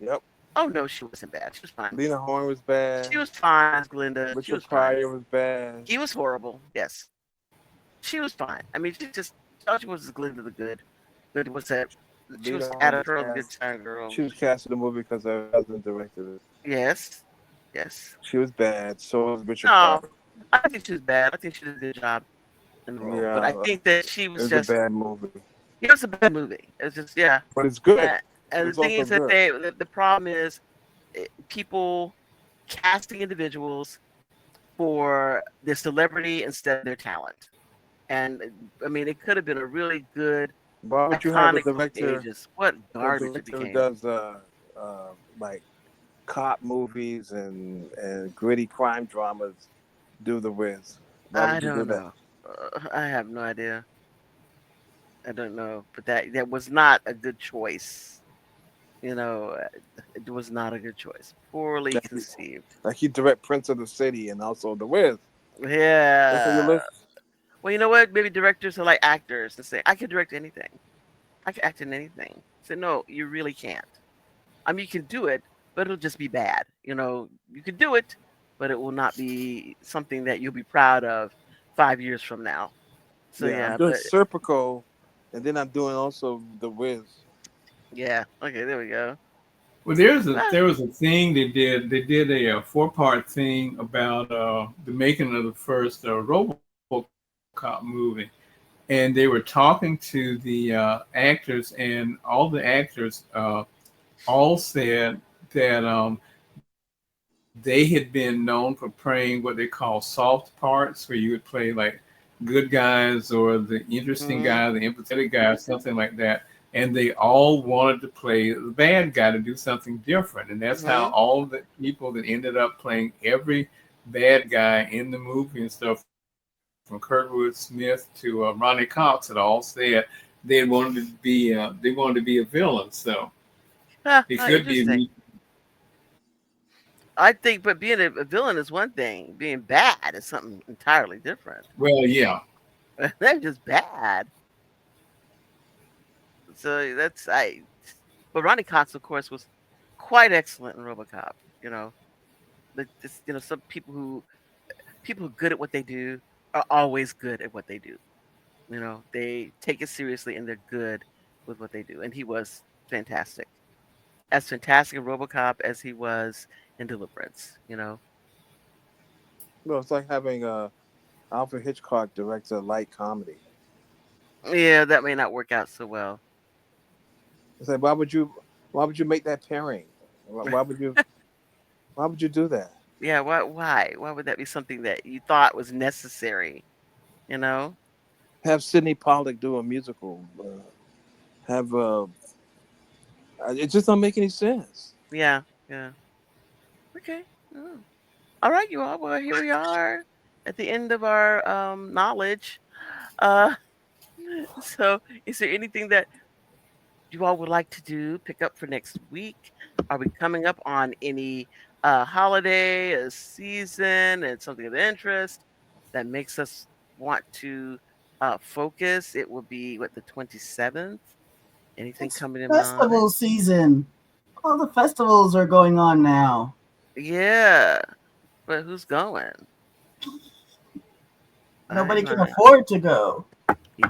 Yep. Oh no, she wasn't bad. She was fine. Lena Horne was bad. She was fine, Glinda. She Richard was fine. Pryor was bad. He was horrible. Yes, she was fine. I mean, she just thought she was Glinda the good. Good was that? She Lena was Horne Ada was Pearl, the good cast. time girl. She was cast in the movie because her husband directed it. Yes, yes. She was bad. So was Richard No, Pryor. I don't think she was bad. I think she did a good job in the role. But I Yeah, think that she it was was a just, bad movie, it was a bad movie. It's just, yeah. but it's good. And the It's thing also is that good. the problem is people casting individuals for their celebrity instead of their talent. And I mean, it could have been a really good, Why would you have iconic movie for ages. What a garbage it director who became. does like cop movies and gritty crime dramas do the Wiz? Why I would you do don't that? know. I have no idea. I don't know. But that was not a good choice. It was not a good choice. Poorly Like, conceived. like he direct Prince of the City and also the Wiz. That's on your Yeah. list. Well, you know what? Maybe directors are like actors and say, I can direct anything. I can act in anything. Say, no, you really can't. I mean, you can do it, but it'll just be bad. You can do it, but it will not be something that you'll be proud of 5 years from now. So Yeah, I'm yeah, doing but Serpico, and then I'm doing also the Wiz. yeah. Okay, there we go. Well, Ah, there was a thing they did. They did a 4-part thing about the making of the first RoboCop movie, and they were talking to the actors, and all the actors all said that they had been known for playing what they call soft parts, where you would play like good guys or the interesting Mhm. guy, the empathetic guy, something like that. And they all wanted to play the bad guy to do something different. And that's how Mhm. all the people that ended up playing every bad guy in the movie and stuff, from Kurtwood Smith to Ronnie Cox, had all said they wanted to be a villain. So it could Interesting. be, I think, but being a villain is one thing. Being bad is something entirely different. well, yeah. They're just bad. So that's I. But Ronnie Cox, of course, was quite excellent in RoboCop. You know, some people who are good at what they do are always good at what they do. They take it seriously and they're good with what they do. And he was fantastic, as fantastic in RoboCop as he was in Deliverance. Well, it's like having Alfred Hitchcock direct a light comedy. Yeah, that may not work out so well. It's like why would you make that pairing? Why would you do that? Yeah, why would that be something that you thought was necessary? You know? Have Sidney Pollack do a musical. Have it just don't make any sense. Yeah, yeah. Okay. Oh. All right, you all. Well, here we are at the end of our knowledge. Uh, so, is there anything that you all would like to do, pick up for next week? Are we coming up on any holiday, a season, and something of interest that makes us want to focus? It will be what, the 27th? Anything It's coming in mind? festival season. All the festivals are going on now. Yeah, but who's going? Nobody I'm can not. afford to go.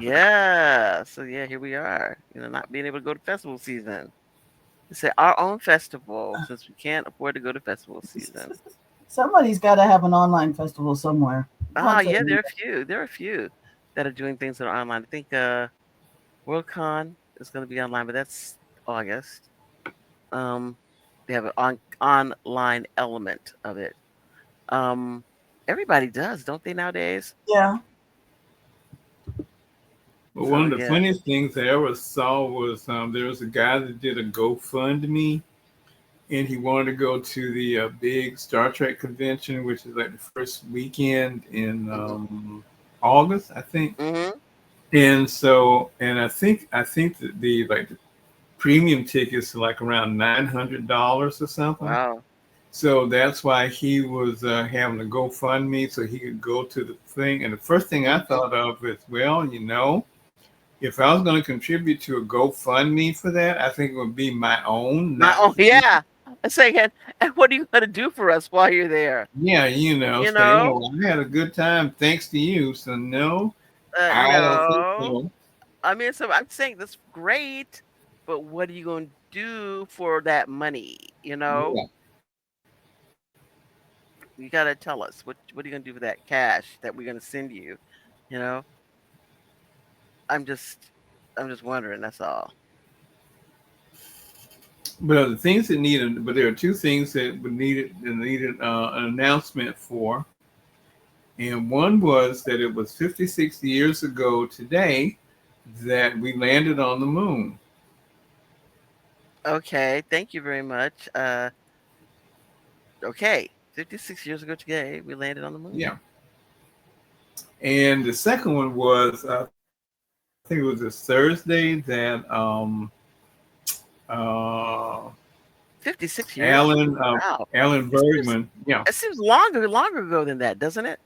Yeah, so yeah, here we are. Not being able to go to festival season. It's our own festival since we can't afford to go to festival season. Somebody's got to have an online festival somewhere. Ah, I'll tell yeah, you there are a few. There are a few that are doing things that are online. I think Worldcon is going to be online, but that's August. Um, they have an online element of it. Um, everybody does, don't they nowadays? yeah. But So one of the yeah. funniest things I ever saw was there was a guy that did a GoFundMe, and he wanted to go to the big Star Trek convention, which is like the first weekend in Mhm. August, I think. Mhm. And so, and I think that the premium tickets are like around $900 or something. Wow. So that's why he was having a GoFundMe so he could go to the thing. And the first thing I Mhm. thought of is, well, if I was going to contribute to a GoFundMe for that, I think it would be my own, My not oh yeah. I say again. And what are you going to do for us while you're there? yeah, You say, know? oh, I had a good time thanks to you. So no, I don't think No. so. I mean, so I'm saying that's great, but what are you going to do for that money? Yeah. You got to tell us what are you going to do for that cash that we're going to send you? You know, I'm just I'm just wondering. That's all. But the things that needed, but there are two things that needed an announcement for, and one was that it was 56 years ago today that we landed on the moon. Okay, thank you very much. Okay, 56 years ago today, we landed on the moon. Yeah, and the second one was I think it was this Thursday that uh, 56 years? Alan Wow. Alan It seems Bergman. Yeah, it seems longer ago than that, doesn't it?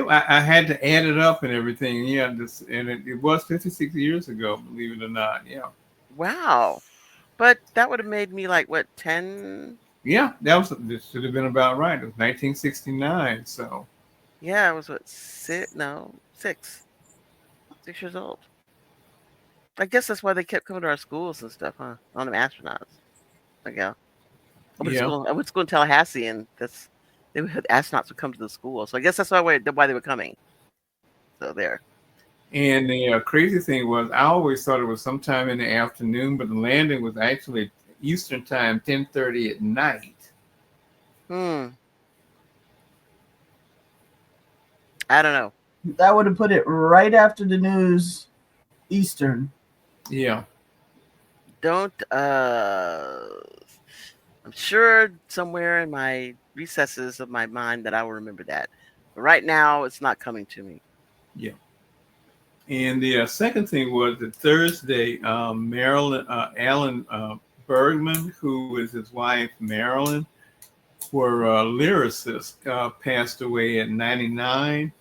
I had to add it up and everything. Yeah, and it was 56 years ago, believe it or not. Yeah, Wow. But that would have made me like what, 10? yeah, this should have been about right. It was 1969. So Yeah, I was what, six? No, 6 years old. I guess that's why they kept coming to our schools and stuff, huh? On them astronauts. Like, yeah. I went to yeah, school. I went to school in Tallahassee, and astronauts would come to the school. So I guess that's why they were coming. So there. and the crazy thing was, I always thought it was sometime in the afternoon, but the landing was actually Eastern time, 10:30 at night. Hmm. I don't know. That would have put it right after the news Eastern. Yeah. Don't I'm sure somewhere in my recesses of my mind that I will remember that. But right now it's not coming to me. Yeah. And the second thing was that Thursday, Marilyn, Alan Bergman, who was his wife, Marilyn, were lyricist, passed away at 99.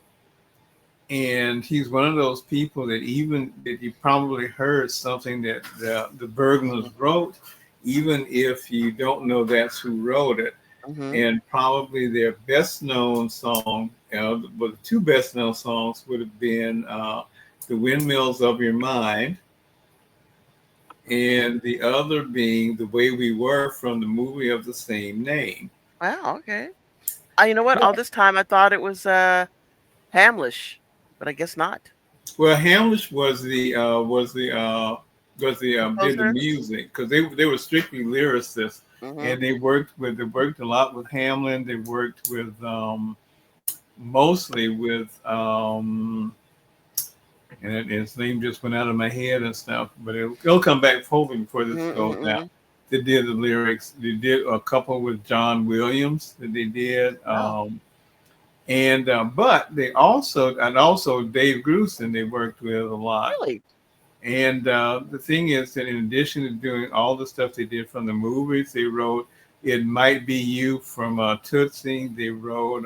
And he's one of those people that even that you probably heard something that the Bergmans wrote, even if you don't know that's who wrote it. Mm-hmm. And probably their best known song, but the two best known songs would have been The Windmills of Your Mind, and the other being The Way We Were from the movie of the same name. Wow, okay. You know what? Yeah. All this time I thought it was Hamlish, but I guess not. Well, Hamlish did the Composer? music because they were strictly lyricists, Mm-hmm. and they worked a lot with Hamlin. They worked with mostly with and his name just went out of my head and stuff, but it'll come back hopefully before this goes Mm-hmm. out. They did the lyrics. They did a couple with John Williams that they did. Oh, And but they also Dave Grusin they worked with a lot. really? And the thing is that in addition to doing all the stuff they did from the movies, they wrote "It Might Be You" from Tootsie. They wrote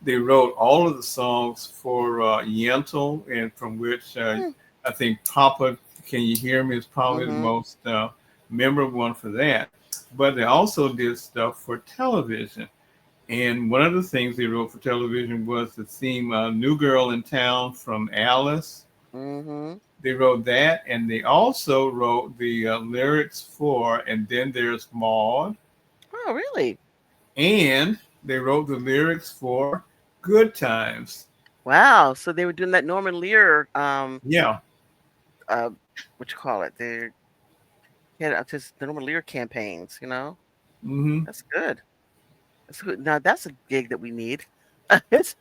all of the songs for Yentl, and from which I think "Papa, Can You Hear Me" is probably the Mm-hmm. most memorable one for that. But they also did stuff for television. And one of the things they wrote for television was the theme New Girl in Town from Alice. Mm-hmm. They wrote that, and they also wrote the lyrics for And Then There's Maud, Oh, really? and they wrote the lyrics for Good Times. Wow. So they were doing that Norman Lear, Yeah. uh, what you call it? They had just the Norman Lear campaigns. Hmm. That's good. That's good. Now that's a gig that we need. It's-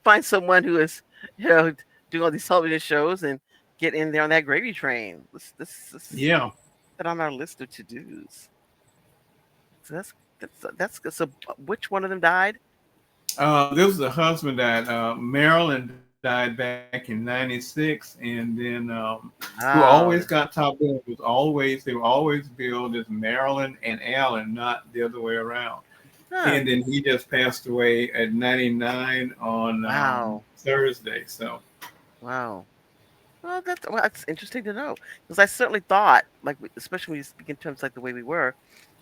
Find someone who is, doing all these television shows and get in there on that gravy train. This Yeah. that on our list of to dos. So that's good. So which one of them died? This was the husband died. Marilyn died back in '96, and then who always Wow. got top billing was always they were always billed as Marilyn and Allen, not the other way around. Huh. And then he just passed away at 99 on Wow. Thursday. So Wow. Well, that's interesting to know because I certainly thought, like, especially when you speak in terms like the way we were,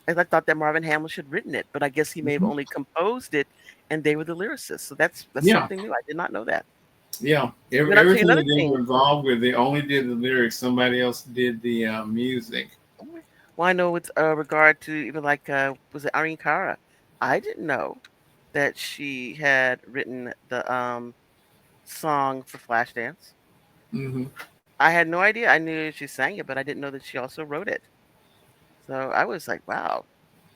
I thought that Marvin Hamlish had written it, but I guess he may have mhm. only composed it, and they were the lyricists. So that's Yeah, something new. I did not know that. yeah. Then I'll tell you Everything another that they thing. were involved with, they only did the lyrics. Somebody else did the music. Well, I know with regard to even like was it Irene Cara? I didn't know that she had written the song for Flashdance. Hmm. I had no idea. I knew she sang it, but I didn't know that she also wrote it. So I was like, wow,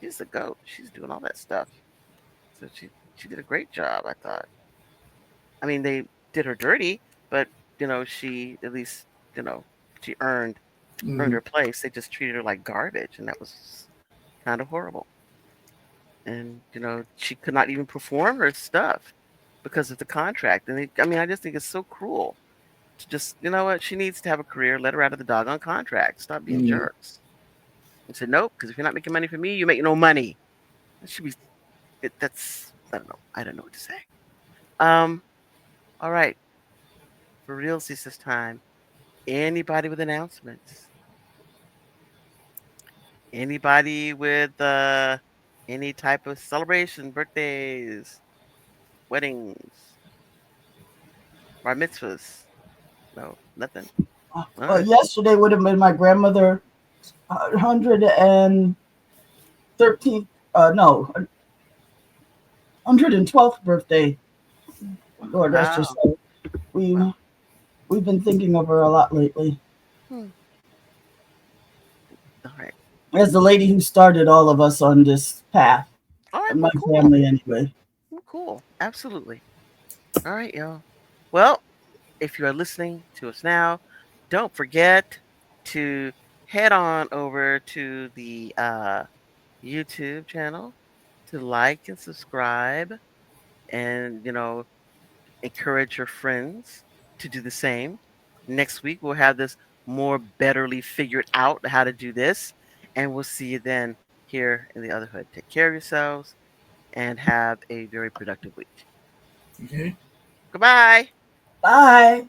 she's the goat. She's doing all that stuff. So she did a great job, I thought. I mean, they did her dirty, but she at least you know she earned Hmm. her place. They just treated her like garbage, and that was kind of horrible. And she could not even perform her stuff because of the contract. And I mean, I just think it's so cruel to just what she needs to have a career. Let her out of the doggone contract. Stop being Hmm. jerks. And said nope, because if you're not making money for me, you make no money. That should be. That's I don't know. I don't know what to say. Um. All right. For realsies this time. Anybody with announcements? Anybody with any type of celebration, birthdays, weddings, bar mitzvahs? No, nothing. All right. Yesterday would have been my grandmother 113th, no, 112th birthday. Lord rest her Wow. soul. We Wow. we've been thinking of her a lot lately. Hmm. All right. As the lady who started all of us on this path, All right. my Well, cool. family anyway. Well, cool. Absolutely. All right, y'all. Well, if you are listening to us now, don't forget to head on over to the YouTube channel to like and subscribe and, encourage your friends to do the same. Next week, we'll have this more betterly figured out how to do this. And we'll see you then here in the Otherhood. Take care of yourselves and have a very productive week. Okay. Goodbye. Bye.